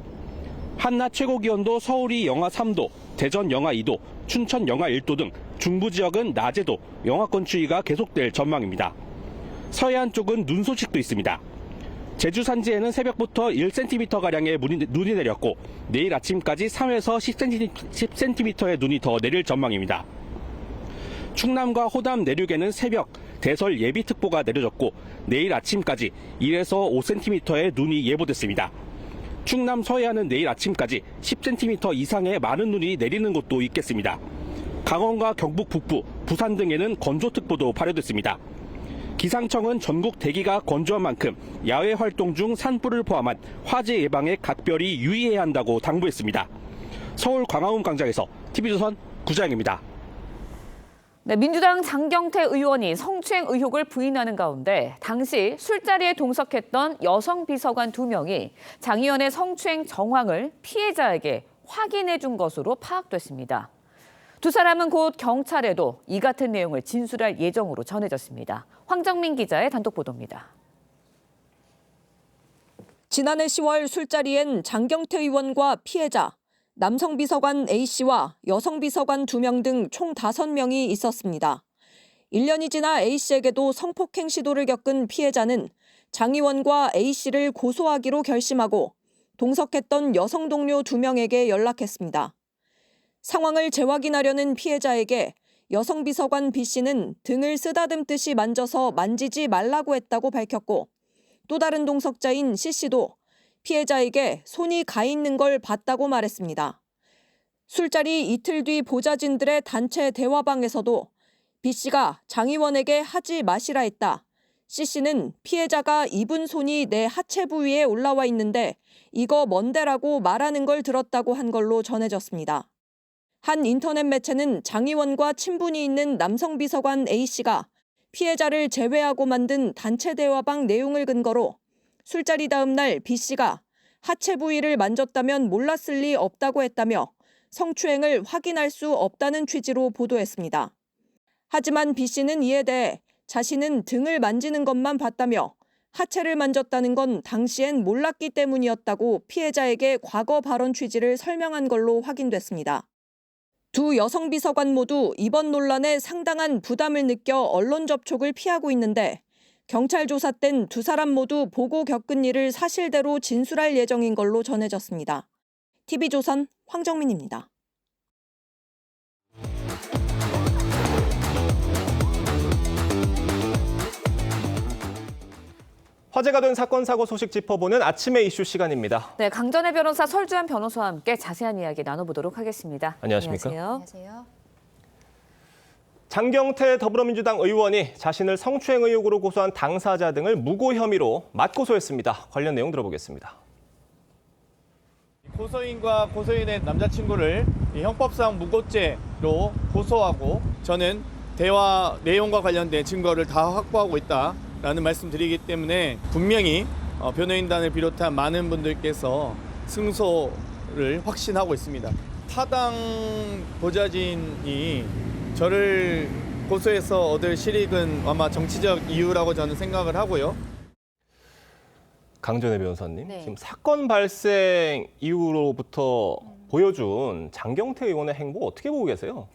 S15: 한낮 최고 기온도 서울이 영하 3도, 대전 영하 2도, 춘천 영하 1도 등 중부 지역은 낮에도 영하권 추위가 계속될 전망입니다. 서해안 쪽은 눈 소식도 있습니다. 제주 산지에는 새벽부터 1cm가량의 눈이 내렸고 내일 아침까지 3에서 10cm의 눈이 더 내릴 전망입니다. 충남과 호남 내륙에는 새벽 대설 예비특보가 내려졌고 내일 아침까지 1에서 5cm의 눈이 예보됐습니다. 충남 서해안은 내일 아침까지 10cm 이상의 많은 눈이 내리는 곳도 있겠습니다. 강원과 경북 북부, 부산 등에는 건조특보도 발효됐습니다. 기상청은 전국 대기가 건조한 만큼 야외 활동 중 산불을 포함한 화재 예방에 각별히 유의해야 한다고 당부했습니다. 서울 광화문 광장에서 TV조선 구자영입니다.
S7: 네, 민주당 장경태 의원이 성추행 의혹을 부인하는 가운데 당시 술자리에 동석했던 여성 비서관 2명이 장 의원의 성추행 정황을 피해자에게 확인해 준 것으로 파악됐습니다. 두 사람은 곧 경찰에도 이 같은 내용을 진술할 예정으로 전해졌습니다. 황정민 기자의 단독 보도입니다.
S8: 지난해 10월 술자리엔 장경태 의원과 피해자, 남성 비서관 A씨와 여성 비서관 2명 등 총 5명이 있었습니다. 1년이 지나 A씨에게도 성폭행 시도를 겪은 피해자는 장 의원과 A씨를 고소하기로 결심하고 동석했던 여성 동료 2명에게 연락했습니다. 상황을 재확인하려는 피해자에게 여성 비서관 B씨는 등을 쓰다듬듯이 만져서 만지지 말라고 했다고 밝혔고 또 다른 동석자인 C씨도 피해자에게 손이 가 있는 걸 봤다고 말했습니다. 술자리 이틀 뒤 보좌진들의 단체 대화방에서도 B씨가 장 의원에게 하지 마시라 했다. C씨는 피해자가 입은 손이 내 하체 부위에 올라와 있는데 이거 뭔데라고 말하는 걸 들었다고 한 걸로 전해졌습니다. 한 인터넷 매체는 장 의원과 친분이 있는 남성 비서관 A씨가 피해자를 제외하고 만든 단체 대화방 내용을 근거로 술자리 다음 날 B씨가 하체 부위를 만졌다면 몰랐을 리 없다고 했다며 성추행을 확인할 수 없다는 취지로 보도했습니다. 하지만 B씨는 이에 대해 자신은 등을 만지는 것만 봤다며 하체를 만졌다는 건 당시엔 몰랐기 때문이었다고 피해자에게 과거 발언 취지를 설명한 걸로 확인됐습니다. 두 여성 비서관 모두 이번 논란에 상당한 부담을 느껴 언론 접촉을 피하고 있는데 경찰 조사 땐 두 사람 모두 보고 겪은 일을 사실대로 진술할 예정인 걸로 전해졌습니다. TV조선 황정민입니다.
S1: 화제가 된 사건 사고 소식 짚어보는 아침의 이슈 시간입니다.
S7: 네, 강전의 변호사 설주한 변호사와 함께 자세한 이야기 나눠보도록 하겠습니다.
S1: 안녕하십니까?
S7: 안녕하세요.
S1: 장경태 더불어민주당 의원이 자신을 성추행 의혹으로 고소한 당사자 등을 무고 혐의로 맞고소했습니다. 관련 내용 들어보겠습니다.
S16: 고소인과 고소인의 남자친구를 형법상 무고죄로 고소하고 저는 대화 내용과 관련된 증거를 다 확보하고 있다라는 말씀드리기 때문에 분명히 변호인단을 비롯한 많은 분들께서 승소를 확신하고 있습니다. 타당 보좌진이 저를 고소해서 얻을 실익은 아마 정치적 이유라고 저는 생각을 하고요.
S1: 강전혜 변호사님,
S17: 네.
S1: 지금 사건 발생 이후로부터 보여준 장경태 의원의 행보 어떻게 보고 계세요?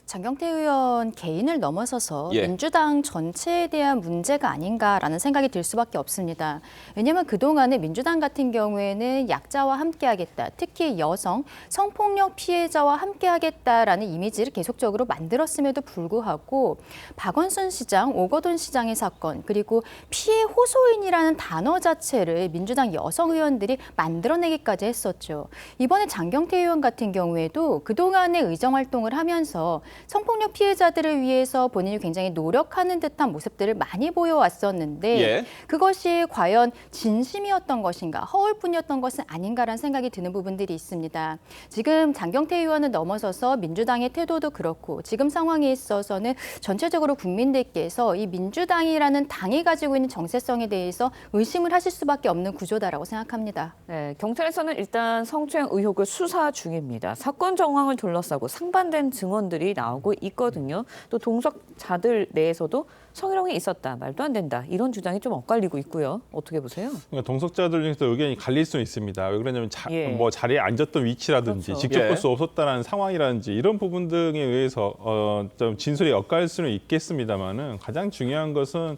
S17: 장경태 의원 개인을 넘어서서
S1: 예.
S17: 민주당 전체에 대한 문제가 아닌가라는 생각이 들 수밖에 없습니다. 왜냐하면 그동안에 민주당 같은 경우에는 약자와 함께하겠다, 특히 여성, 성폭력 피해자와 함께하겠다라는 이미지를 계속적으로 만들었음에도 불구하고 박원순 시장, 오거돈 시장의 사건, 그리고 피해 호소인이라는 단어 자체를 민주당 여성 의원들이 만들어내기까지 했었죠. 이번에 장경태 의원 같은 경우에도 그동안의 의정 활동을 하면서 성폭력 피해자들을 위해서 본인이 굉장히 노력하는 듯한 모습들을 많이 보여왔었는데
S1: 예.
S17: 그것이 과연 진심이었던 것인가, 허울뿐이었던 것은 아닌가라는 생각이 드는 부분들이 있습니다. 지금 장경태 의원을 넘어서서 민주당의 태도도 그렇고 지금 상황에 있어서는 전체적으로 국민들께서 이 민주당이라는 당이 가지고 있는 정체성에 대해서 의심을 하실 수밖에 없는 구조다라고 생각합니다.
S7: 네, 경찰에서는 일단 성추행 의혹을 수사 중입니다. 사건 정황을 둘러싸고 상반된 증언들이 나오고 있거든요. 또 동석자들 내에서도 성희롱이 있었다, 말도 안 된다, 이런 주장이 좀 엇갈리고 있고요. 어떻게 보세요?
S18: 그러니까 동석자들 중에서 의견이 갈릴 수 있습니다. 왜 그러냐면
S7: 예.
S18: 뭐 자리에 앉았던 위치라든지
S7: 그렇죠.
S18: 직접
S1: 예.
S18: 볼 수 없었다는 상황이라든지 이런 부분 등에 의해서 좀 진술이 엇갈릴 수는 있겠습니다만은 가장 중요한 것은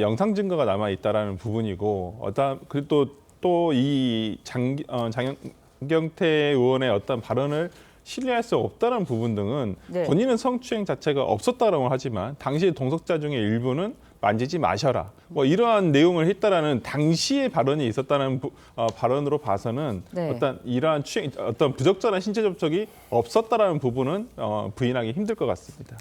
S18: 영상 증거가 남아 있다라는 부분이고 그리고 또 이 장경태 의원의 어떤 발언을 신뢰할 수 없다는 부분 등은
S7: 네.
S18: 본인은 성추행 자체가 없었다라고 하지만 당시 동석자 중에 일부는 만지지 마셔라, 뭐 이러한 내용을 했다라는 당시의 발언이 있었다는 발언으로 봐서는
S7: 네.
S18: 이러한 어떤 부적절한 신체 접촉이 없었다라는 부분은 부인하기 힘들 것 같습니다.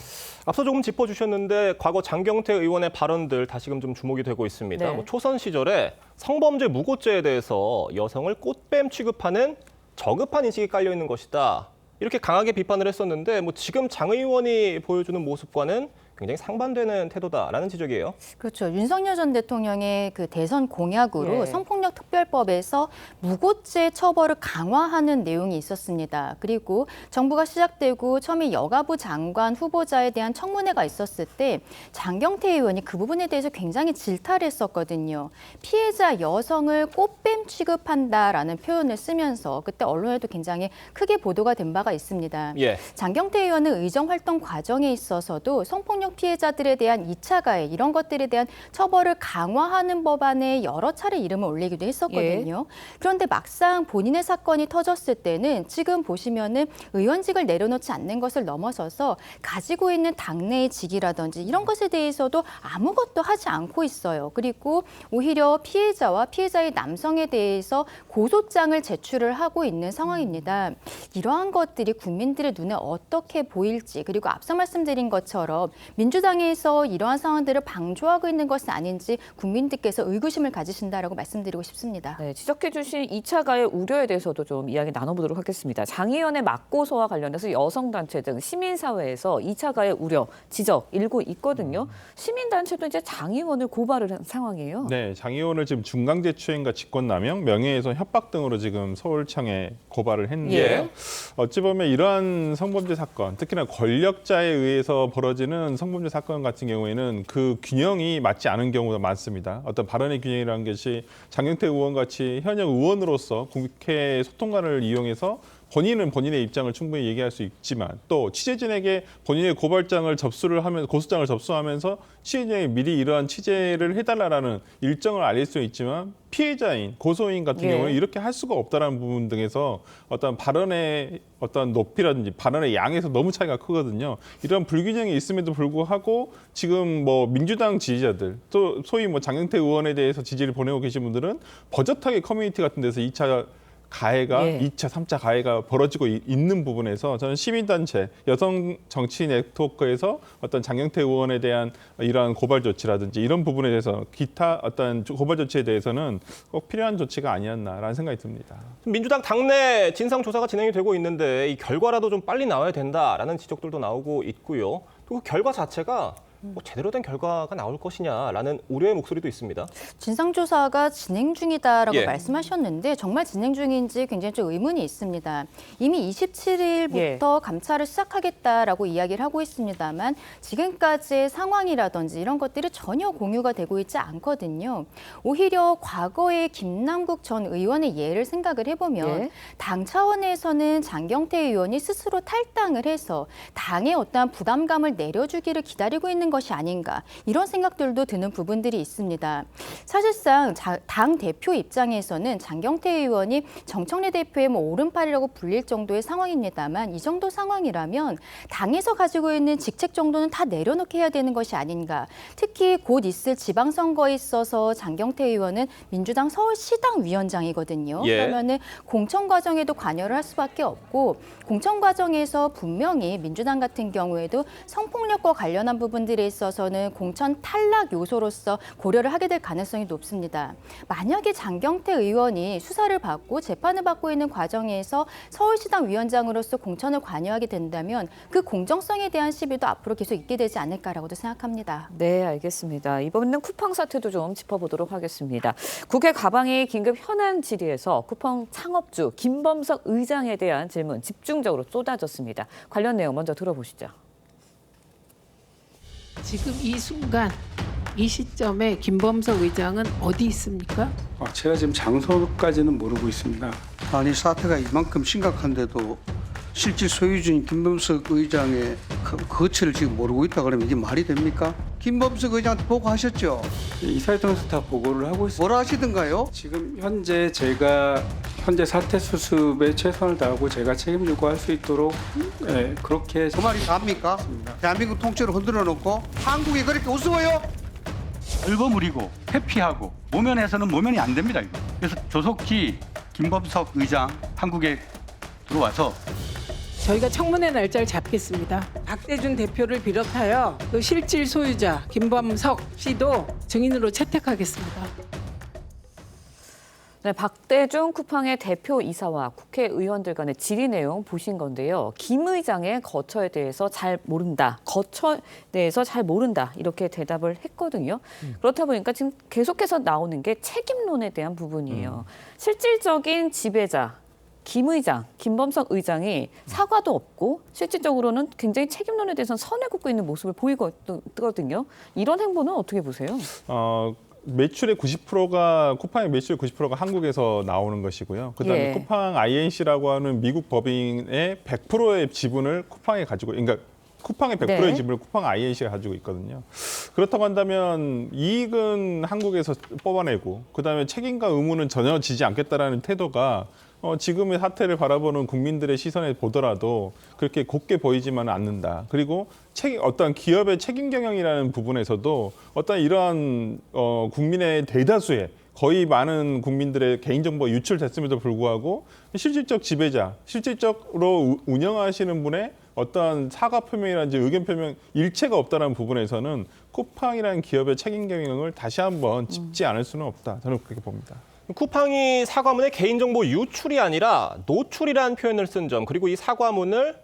S1: 앞서 조금 짚어주셨는데 과거 장경태 의원의 발언들 다시금 좀 주목이 되고 있습니다.
S7: 네.
S1: 뭐 초선 시절에 성범죄 무고죄에 대해서 여성을 꽃뱀 취급하는 저급한 인식이 깔려 있는 것이다, 이렇게 강하게 비판을 했었는데 뭐 지금 장 의원이 보여주는 모습과는 굉장히 상반되는 태도다라는 지적이에요.
S17: 그렇죠. 윤석열 전 대통령의 그 대선 공약으로
S7: 예.
S17: 성폭력 특별법에서 무고죄 처벌을 강화하는 내용이 있었습니다. 그리고 정부가 시작되고 처음에 여가부 장관 후보자에 대한 청문회가 있었을 때 장경태 의원이 그 부분에 대해서 굉장히 질타를 했었거든요. 피해자 여성을 꽃뱀 취급한다라는 표현을 쓰면서 그때 언론에도 굉장히 크게 보도가 된 바가 있습니다.
S1: 예.
S17: 장경태 의원은 의정 활동 과정에 있어서도 성폭력 피해자들에 대한 2차 가해 이런 것들에 대한 처벌을 강화하는 법안에 여러 차례 이름을 올리기도 했었거든요. 그런데 막상 본인의 사건이 터졌을 때는 지금 보시면은 의원직을 내려놓지 않는 것을 넘어서서 가지고 있는 당내의 직이라든지 이런 것에 대해서도 아무것도 하지 않고 있어요. 그리고 오히려 피해자와 피해자의 남성에 대해서 고소장을 제출을 하고 있는 상황입니다. 이러한 것들이 국민들의 눈에 어떻게 보일지, 그리고 앞서 말씀드린 것처럼 민주당에서 이러한 상황들을 방조하고 있는 것은 아닌지 국민들께서 의구심을 가지신다라고 말씀드리고 싶습니다.
S7: 네, 지적해 주신 2차 가해 우려에 대해서도 좀 이야기 나눠보도록 하겠습니다. 장 의원의 맞고소와 관련해서 여성단체 등 시민사회에서 2차 가해 우려, 지적 일고 있거든요. 시민단체도 이제 장 의원을 고발을 한 상황이에요.
S18: 네, 장 의원을 지금 중강제추행과 직권남용, 명예훼손, 협박 등으로 지금 서울청에 고발을 했는데요.
S1: 예.
S18: 어찌 보면 이러한 성범죄 사건, 특히나 권력자에 의해서 벌어지는 성범죄 사건 같은 경우에는 그 균형이 맞지 않은 경우가 많습니다. 어떤 발언의 균형이라는 것이 장경태 의원 같이 현역 의원으로서 국회 소통관을 이용해서 본인은 본인의 입장을 충분히 얘기할 수 있지만 또 취재진에게 본인의 고발장을 접수를 하면서 고소장을 접수하면서 취재진에게 미리 이러한 취재를 해달라는 일정을 알릴 수 있지만 피해자인 고소인 같은
S7: 예.
S18: 경우는 이렇게 할 수가 없다는 부분 등에서 어떤 발언의 어떤 높이라든지 발언의 양에서 너무 차이가 크거든요. 이런 불균형이 있음에도 불구하고 지금 뭐 민주당 지지자들 또 소위 뭐 장경태 의원에 대해서 지지를 보내고 계신 분들은 버젓하게 커뮤니티 같은 데서 2차 가해가
S7: 예.
S18: 2차, 3차 가해가 벌어지고 있는 부분에서 저는 시민단체, 여성 정치 네트워크에서 어떤 장경태 의원에 대한 이러한 고발 조치라든지 이런 부분에 대해서 기타 어떤 고발 조치에 대해서는 꼭 필요한 조치가 아니었나라는 생각이 듭니다.
S1: 민주당 당내 진상조사가 진행이 되고 있는데 이 결과라도 좀 빨리 나와야 된다라는 지적들도 나오고 있고요. 또 그 결과 자체가 제대로 된 결과가 나올 것이냐라는 우려의 목소리도 있습니다.
S17: 진상조사가 진행 중이다라고
S1: 예.
S17: 말씀하셨는데 정말 진행 중인지 굉장히 좀 의문이 있습니다. 이미 27일부터 감찰을 시작하겠다라고 이야기를 하고 있습니다만 지금까지의 상황이라든지 이런 것들이 전혀 공유가 되고 있지 않거든요. 오히려 과거의 김남국 전 의원의 예를 생각을 해보면
S7: 예.
S17: 당 차원에서는 장경태 의원이 스스로 탈당을 해서 당의 어떠한 부담감을 내려주기를 기다리고 있는 것이 아닌가 이런 생각들도 드는 부분들이 있습니다. 사실상 당 대표 입장에서는 장경태 의원이 정청래 대표의 오른팔이라고 불릴 정도의 상황입니다만 이 정도 상황이라면 당에서 가지고 있는 직책 정도는 다 내려놓게 해야 되는 것이 아닌가. 특히 곧 있을 지방선거에 있어서 장경태 의원은 민주당 서울시당 위원장이거든요.
S1: 예.
S17: 그러면은 공천 과정에도 관여를 할 수밖에 없고 공천 과정에서 분명히 민주당 같은 경우에도 성폭력과 관련한 부분들에 있어서는 공천 탈락 요소로서 고려를 하게 될 가능성이 높습니다. 만약에 장경태 의원이 수사를 받고 재판을 받고 있는 과정에서 서울시당 위원장으로서 공천을 관여하게 된다면 그 공정성에 대한 시비도 앞으로 계속 있게 되지 않을까라고도 생각합니다.
S7: 네, 알겠습니다. 이번에는 쿠팡 사태도 좀 짚어보도록 하겠습니다. 국회 가방위 긴급 현안 질의에서 쿠팡 창업주 김범석 의장에 대한 질문 집중적으로 쏟아졌습니다. 관련 내용 먼저 들어보시죠.
S19: 지금 이 순간 이 시점에 김범석 의장은 어디 있습니까?
S20: 제가 지금 장소까지는 모르고 있습니다. 아니 사태가 이만큼 심각한데도 실질 소유주인 김범석 의장의 거취를 지금 모르고 있다 그러면 이게 말이 됩니까? 김범석 의장한테 보고하셨죠?
S21: 이사회 통해서 다 보고를 하고 있습니다.
S20: 뭐라 하시던가요?
S21: 지금 현재 제가 사태 수습에 최선을 다하고 제가 책임 요구할 수 있도록 그렇게
S20: 그 말이 답니까? 대한민국 통째로 흔들어 놓고 한국이 그렇게 우스워요?
S22: 얼버무리고 회피하고 모면에서는 모면이 안 됩니다. 이거. 그래서 조속히 김범석 의장 한국에 들어와서
S19: 저희가 청문회 날짜를 잡겠습니다. 박대준 대표를 비롯하여 그 실질 소유자 김범석 씨도 증인으로 채택하겠습니다.
S7: 네, 박대중 쿠팡의 대표이사와 국회의원들 간의 질의 내용 보신 건데요. 김 의장의 거처에 대해서 잘 모른다. 거처에 대해서 잘 모른다. 이렇게 대답을 했거든요. 그렇다 보니까 지금 계속해서 나오는 게 책임론에 대한 부분이에요. 실질적인 지배자. 김 의장, 김범석 의장이 사과도 없고 실질적으로는 굉장히 책임론에 대해서는 선을 긋고 있는 모습을 보이거든요. 이런 행보는 어떻게 보세요?
S18: 매출의 90%가 쿠팡의 매출 90%가 한국에서 나오는 것이고요. 그다음에
S7: 예.
S18: 쿠팡 INC라고 하는 미국 법인의 100%의 지분을 쿠팡에 가지고, 그러니까 쿠팡의 100%의
S7: 네.
S18: 지분을 쿠팡 INC가 가지고 있거든요. 그렇다고 한다면 이익은 한국에서 뽑아내고 그다음에 책임과 의무는 전혀 지지 않겠다라는 태도가 지금의 사태를 바라보는 국민들의 시선에 보더라도 그렇게 곱게 보이지만은 않는다. 그리고 어떤 기업의 책임 경영이라는 부분에서도 어떤 이러한 국민의 대다수의 거의 많은 국민들의 개인정보가 유출됐음에도 불구하고 실질적 지배자, 실질적으로 운영하시는 분의 어떤 사과 표명이라든지 의견 표명 일체가 없다는 부분에서는 쿠팡이라는 기업의 책임 경영을 다시 한번 짚지 않을 수는 없다. 저는 그렇게 봅니다.
S1: 쿠팡이 사과문에 개인정보 유출이 아니라 노출이라는 표현을 쓴 점, 그리고 이 사과문을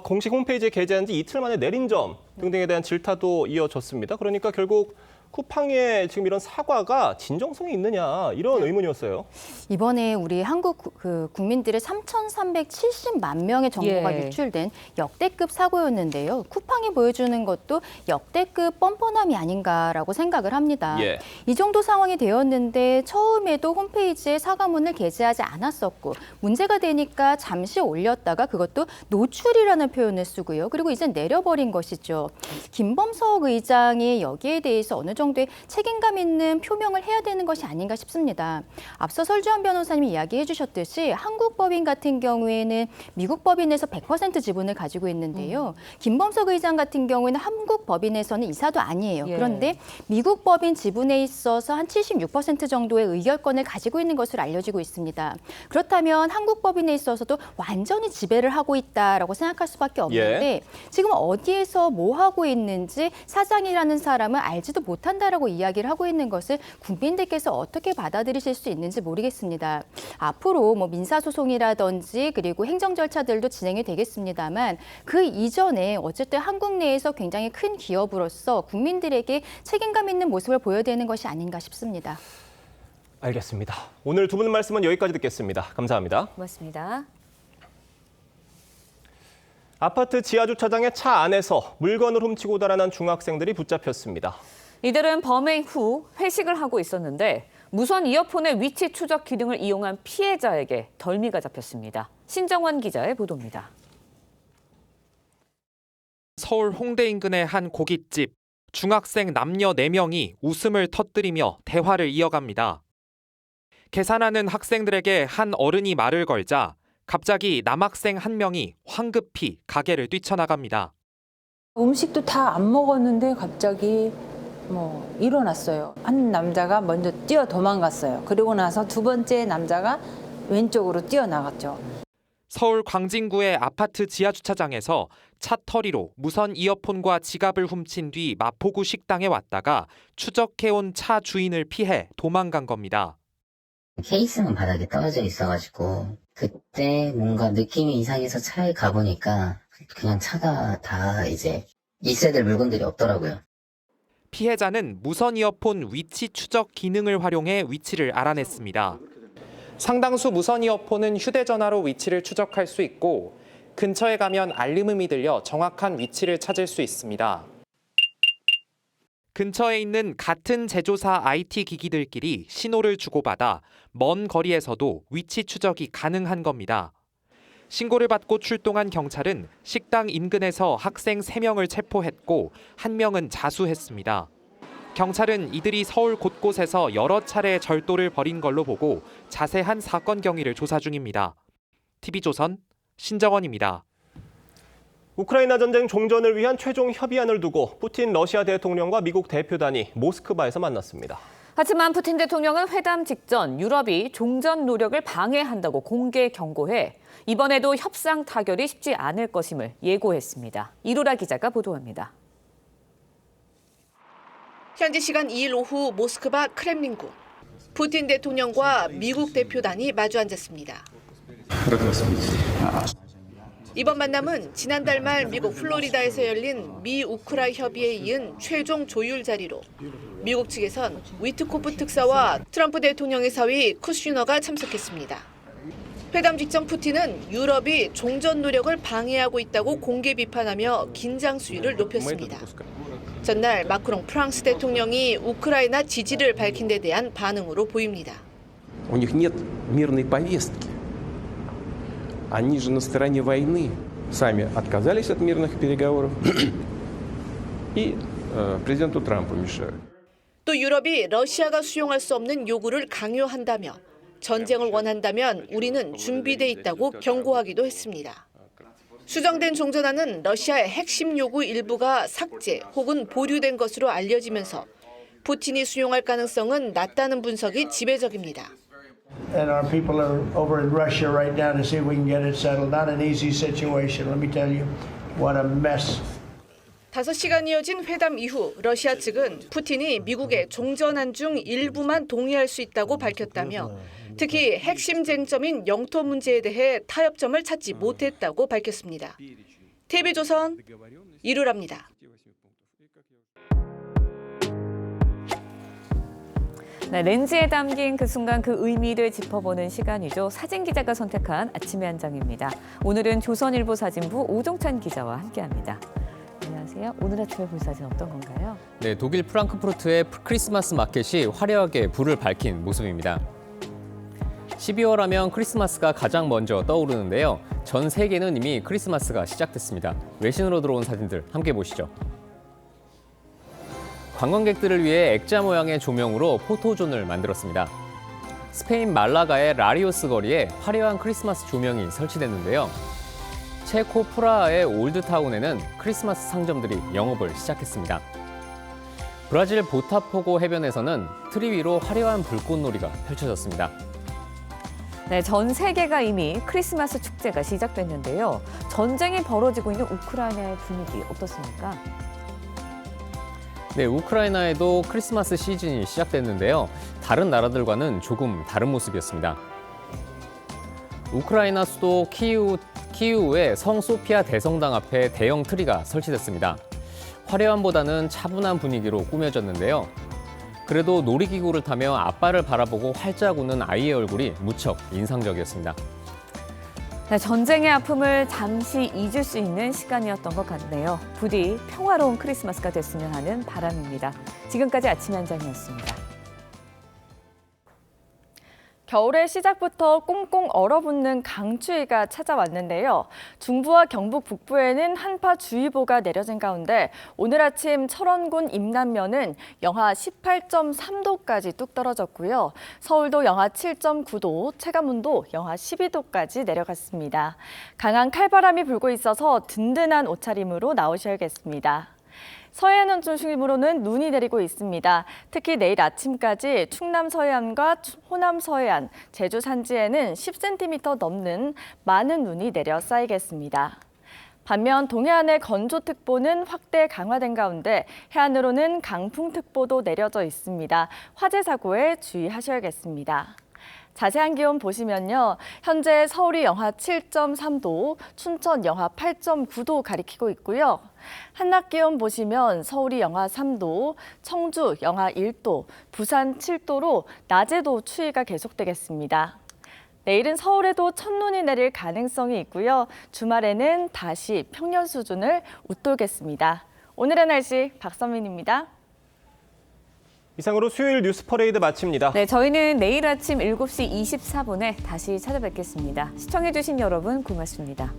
S1: 공식 홈페이지에 게재한 지 이틀 만에 내린 점 등등에 대한 질타도 이어졌습니다. 그러니까 결국 쿠팡의 지금 이런 사과가 진정성이 있느냐 이런 의문이었어요.
S17: 이번에 우리 한국 국민들의 3,370만 명의 정보가
S7: 예.
S17: 유출된 역대급 사고였는데요. 쿠팡이 보여주는 것도 역대급 뻔뻔함이 아닌가라고 생각을 합니다.
S1: 예.
S17: 이 정도 상황이 되었는데 처음에도 홈페이지에 사과문을 게재하지 않았었고 문제가 되니까 잠시 올렸다가 그것도 노출이라는 표현을 쓰고요. 그리고 이제 내려버린 것이죠. 김범석 의장이 여기에 대해서 어느 정도의 책임감 있는 표명을 해야 되는 것이 아닌가 싶습니다. 앞서 설주환 변호사님이 이야기해 주셨듯이 한국 법인 같은 경우에는 미국 법인에서 100% 지분을 가지고 있는데요. 김범석 의장 같은 경우에는 한국 법인에서는 이사도 아니에요.
S7: 예.
S17: 그런데 미국 법인 지분에 있어서 한 76% 정도의 의결권을 가지고 있는 것으로 알려지고 있습니다. 그렇다면 한국 법인에 있어서도 완전히 지배를 하고 있다라고 생각할 수밖에 없는데 지금 어디에서 뭐 하고 있는지 사장이라는 사람은 알지도 못하는 못한다라고 이야기를 하고 있는 것을 국민들께서 어떻게 받아들이실 수 있는지 모르겠습니다. 앞으로 뭐 민사소송이라든지 그리고 행정 절차들도 진행이 되겠습니다만 그 이전에 어쨌든 한국 내에서 굉장히 큰 기업으로서 국민들에게 책임감 있는 모습을 보여야 되는 것이 아닌가 싶습니다.
S1: 알겠습니다. 오늘 두 분 말씀은 여기까지 듣겠습니다. 감사합니다.
S7: 고맙습니다.
S1: 아파트 지하주차장의 차 안에서 물건을 훔치고 달아난 중학생들이 붙잡혔습니다.
S7: 이들은 범행 후 회식을 하고 있었는데 무선 이어폰의 위치 추적 기능을 이용한 피해자에게 덜미가 잡혔습니다. 신정원 기자의 보도입니다.
S2: 서울 홍대 인근의 한 고깃집. 중학생 남녀 4명이 웃음을 터뜨리며 대화를 이어갑니다. 계산하는 학생들에게 한 어른이 말을 걸자 갑자기 남학생 한 명이 황급히 가게를 뛰쳐나갑니다.
S6: 음식도 다 안 먹었는데 갑자기 일어났어요. 한 남자가 먼저 뛰어 도망갔어요. 그리고 나서 두 번째 남자가 왼쪽으로 뛰어나갔죠.
S2: 서울 광진구의 아파트 지하주차장에서 차터리로 무선 이어폰과 지갑을 훔친 뒤 마포구 식당에 왔다가 추적해온 차 주인을 피해 도망간 겁니다.
S23: 케이스는 바닥에 떨어져 있어가지고 그때 뭔가 느낌이 이상해서 차에 가보니까 그냥 차가 다 이제 있어야 될 물건들이 없더라고요.
S2: 피해자는 무선 이어폰 위치 추적 기능을 활용해 위치를 알아냈습니다. 상당수 무선 이어폰은 휴대전화로 위치를 추적할 수 있고 근처에 가면 알림음이 들려 정확한 위치를 찾을 수 있습니다. 근처에 있는 같은 제조사 IT 기기들끼리 신호를 주고받아 먼 거리에서도 위치 추적이 가능한 겁니다. 신고를 받고 출동한 경찰은 식당 인근에서 학생 3명을 체포했고 1명은 자수했습니다. 경찰은 이들이 서울 곳곳에서 여러 차례 절도를 벌인 걸로 보고 자세한 사건 경위를 조사 중입니다. TV조선 신정원입니다.
S1: 우크라이나 전쟁 종전을 위한 최종 협의안을 두고 푸틴 러시아 대통령과 미국 대표단이 모스크바에서 만났습니다.
S7: 하지만 푸틴 대통령은 회담 직전 유럽이 종전 노력을 방해한다고 공개 경고해 이번에도 협상 타결이 쉽지 않을 것임을 예고했습니다. 이로라 기자가 보도합니다.
S11: 현지 시간 2일 오후 모스크바 크렘린궁. 푸틴 대통령과 미국 대표단이 마주 앉았습니다. 이번 만남은 지난달 말 미국 플로리다에서 열린 미-우크라 협의에 이은 최종 조율 자리로 미국 측에선 위트코프 특사와 트럼프 대통령의 사위 쿠슈너가 참석했습니다. 회담 직전 푸틴은 유럽이 종전 노력을 방해하고 있다고 공개 비판하며 긴장 수위를 높였습니다. 전날 마크롱 프랑스 대통령이 우크라이나 지지를 밝힌 데 대한 반응으로 보입니다.
S24: У них нет мирной повестки. Они же на стороне войны. Сами отказались от мирных переговоров. И президенту Трампу мешают.
S11: 또 유럽이 러시아가 수용할 수 없는 요구를 강요한다며 전쟁을 원한다면 우리는 준비돼 있다고 경고하기도 했습니다. 수정된 종전안은 러시아의 핵심 요구 일부가 삭제 혹은 보류된 것으로 알려지면서 푸틴이 수용할 가능성은 낮다는 분석이 지배적입니다.
S25: And our people are over in Russia right now to see if we can get it settled. Not an easy situation. Let me tell you, what a mess.
S11: 5시간 이어진 회담 이후 러시아 측은 푸틴이 미국의 종전안 중 일부만 동의할 수 있다고 밝혔다며 특히 핵심 쟁점인 영토 문제에 대해 타협점을 찾지 못했다고 밝혔습니다. TV조선 이루라입니다.
S7: 네, 렌즈에 담긴 그 순간 그 의미를 짚어보는 시간이죠. 사진 기자가 선택한 아침의 한 장입니다. 오늘은 조선일보 사진부 오종찬 기자와 함께합니다. 안녕하세요. 오늘 아침에 볼 사진 어떤 건가요?
S26: 네, 독일 프랑크푸르트의 크리스마스 마켓이 화려하게 불을 밝힌 모습입니다. 12월 하면 크리스마스가 가장 먼저 떠오르는데요. 전 세계는 이미 크리스마스가 시작됐습니다. 외신으로 들어온 사진들 함께 보시죠. 관광객들을 위해 액자 모양의 조명으로 포토존을 만들었습니다. 스페인 말라가의 라리오스 거리에 화려한 크리스마스 조명이 설치됐는데요. 체코 프라하의 올드타운에는 크리스마스 상점들이 영업을 시작했습니다. 브라질 보타포고 해변에서는 트리 위로 화려한 불꽃놀이가 펼쳐졌습니다.
S7: 네, 전 세계가 이미 크리스마스 축제가 시작됐는데요. 전쟁이 벌어지고 있는 우크라이나의 분위기 어떻습니까?
S26: 네, 우크라이나에도 크리스마스 시즌이 시작됐는데요. 다른 나라들과는 조금 다른 모습이었습니다. 우크라이나 수도 키이우의 성 소피아 대성당 앞에 대형 트리가 설치됐습니다. 화려함보다는 차분한 분위기로 꾸며졌는데요. 그래도 놀이기구를 타며 앞발을 바라보고 활짝 웃는 아이의 얼굴이 무척 인상적이었습니다.
S7: 네, 전쟁의 아픔을 잠시 잊을 수 있는 시간이었던 것 같네요. 부디 평화로운 크리스마스가 됐으면 하는 바람입니다. 지금까지 아침 현장이었습니다.
S3: 겨울의 시작부터 꽁꽁 얼어붙는 강추위가 찾아왔는데요. 중부와 경북 북부에는 한파주의보가 내려진 가운데 오늘 아침 철원군 임남면은 영하 18.3도까지 뚝 떨어졌고요. 서울도 영하 7.9도, 체감온도 영하 12도까지 내려갔습니다. 강한 칼바람이 불고 있어서 든든한 옷차림으로 나오셔야겠습니다. 서해안 중심으로는 눈이 내리고 있습니다. 특히 내일 아침까지 충남 서해안과 호남 서해안, 제주 산지에는 10cm 넘는 많은 눈이 내려 쌓이겠습니다. 반면 동해안의 건조특보는 확대 강화된 가운데 해안으로는 강풍특보도 내려져 있습니다. 화재 사고에 주의하셔야겠습니다. 자세한 기온 보시면요. 현재 서울이 영하 7.3도, 춘천 영하 8.9도 가리키고 있고요. 한낮 기온 보시면 서울이 영하 3도, 청주 영하 1도, 부산 7도로 낮에도 추위가 계속되겠습니다. 내일은 서울에도 첫눈이 내릴 가능성이 있고요. 주말에는 다시 평년 수준을 웃돌겠습니다. 오늘의 날씨 박선민입니다.
S1: 이상으로 수요일 뉴스 퍼레이드 마칩니다.
S7: 네, 저희는 내일 아침 7시 24분에 다시 찾아뵙겠습니다. 시청해주신 여러분 고맙습니다.